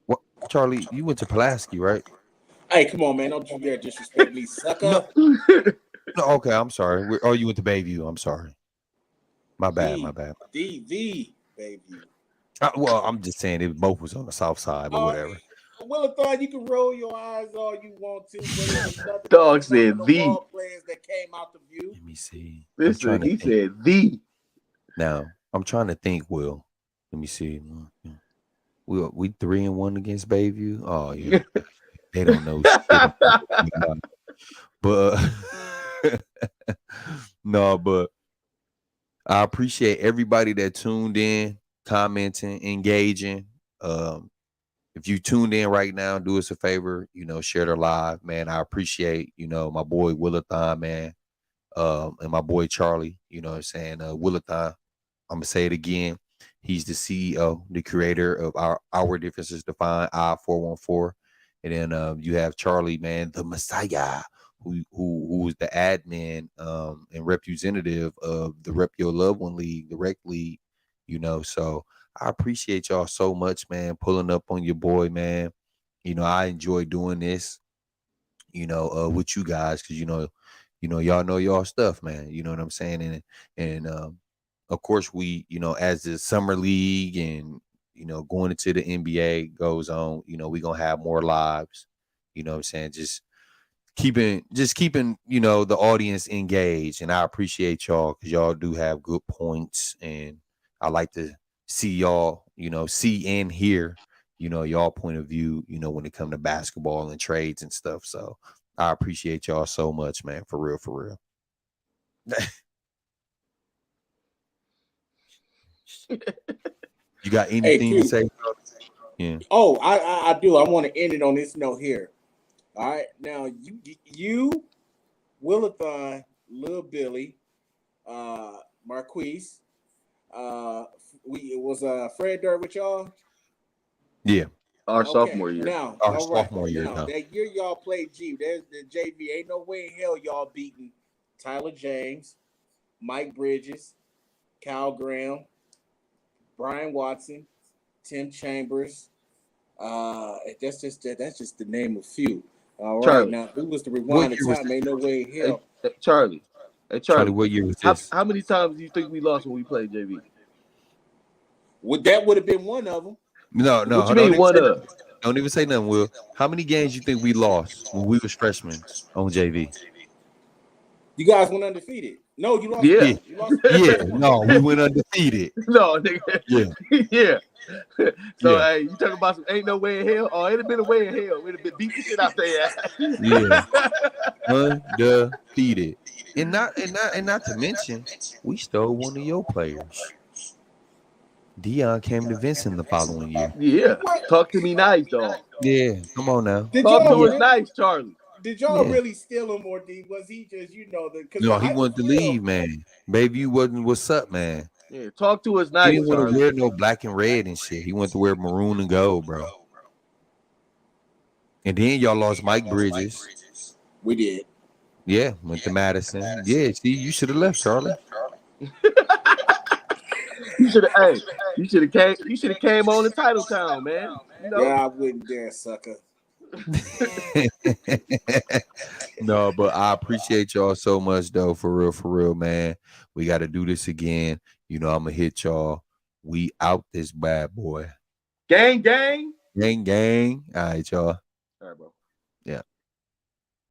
What, Charlie? You went to Pulaski, right? Hey, come on, man! Don't you dare disrespect me, sucker. No, okay. I'm sorry. You went to Bayview. I'm sorry. My bad. DV, baby. Well, I'm just saying it both was on the south side, but whatever. Willathon, you can roll your eyes all you want to, but Dog said the ball players that came out the view. Let me see. Listen, he said the. Now I'm trying to think. Will, let me see. We 3-1 against Bayview. Oh yeah, they don't know shit. But no, but I appreciate everybody that tuned in, commenting, engaging. If you tuned in right now, do us a favor, share the live, man. I appreciate, my boy Willathon, man, and my boy Charlie, what I'm saying? Willathon, I'm gonna say it again. He's the CEO, the creator of Our Differences Defined, I-414. And then you have Charlie, man, the Messiah, who is the admin and representative of the Rep Your Loved One League, the Rec League, so I appreciate y'all so much, man, pulling up on your boy, man. I enjoy doing this, with you guys, because y'all know y'all stuff, man. You know what I'm saying? And of course we, as the summer league and going into the NBA goes on, we gonna have more lives. You know what I'm saying? Just keeping the audience engaged, and I appreciate y'all because y'all do have good points, and I like to see y'all, see and hear, y'all point of view, when it comes to basketball and trades and stuff. So I appreciate y'all so much, man. For real. You got anything to say? Yeah. Oh, I do. I want to end it on this note here. All right. Now you Willathon, Lil Billy, Marquise, it was Fred Durr with y'all. Yeah. Our sophomore year. Now, our sophomore year. Now, that year y'all played G. There's the JV. Ain't no way in hell y'all beating Tyler James, Mike Bridges, Kyle Graham, Brian Watson, Tim Chambers. That's just the name of few. All right. Charlie. Now, who was the rewind of time? Ain't no way in hell. Hey, Charlie. What year was this? How many times do you think we lost when we played JV? That would have been one of them. No. What you mean one of? Don't even say nothing, Will. How many games you think we lost when we was freshmen on JV? You guys went undefeated. No, you lost. Yeah. You lost. Yeah, no, we went undefeated. No, nigga. Yeah. Yeah. So Yeah. hey, you talking about some ain't no way in hell? Oh, it'd have been a way in hell. We'd have been beat the shit out there. Yeah. Undefeated. And not to mention, we stole one of your players. Dion came to Vincent the following year. Yeah. Talk to me nice, dog. Yeah, come on now. Talk to us nice, Charlie. Did y'all really steal him, or was he just No, he wanted to leave, man. Baby, you wasn't what's up, man. Yeah, talk to us He nice, didn't want to Charlie. wear no black and red and shit. He wanted to wear maroon and gold, bro. And then y'all lost Mike Bridges. We did. Yeah, went to Madison. Yeah, see, you should have left, Charlie. You should have came on the Title Town, man. You know? Yeah, I wouldn't dare, sucker. No, but I appreciate y'all so much, though. For real, man. We got to do this again. You know, I'm gonna hit y'all. We out this bad boy. Gang. Gang. All right, y'all. All right, bro. Yeah.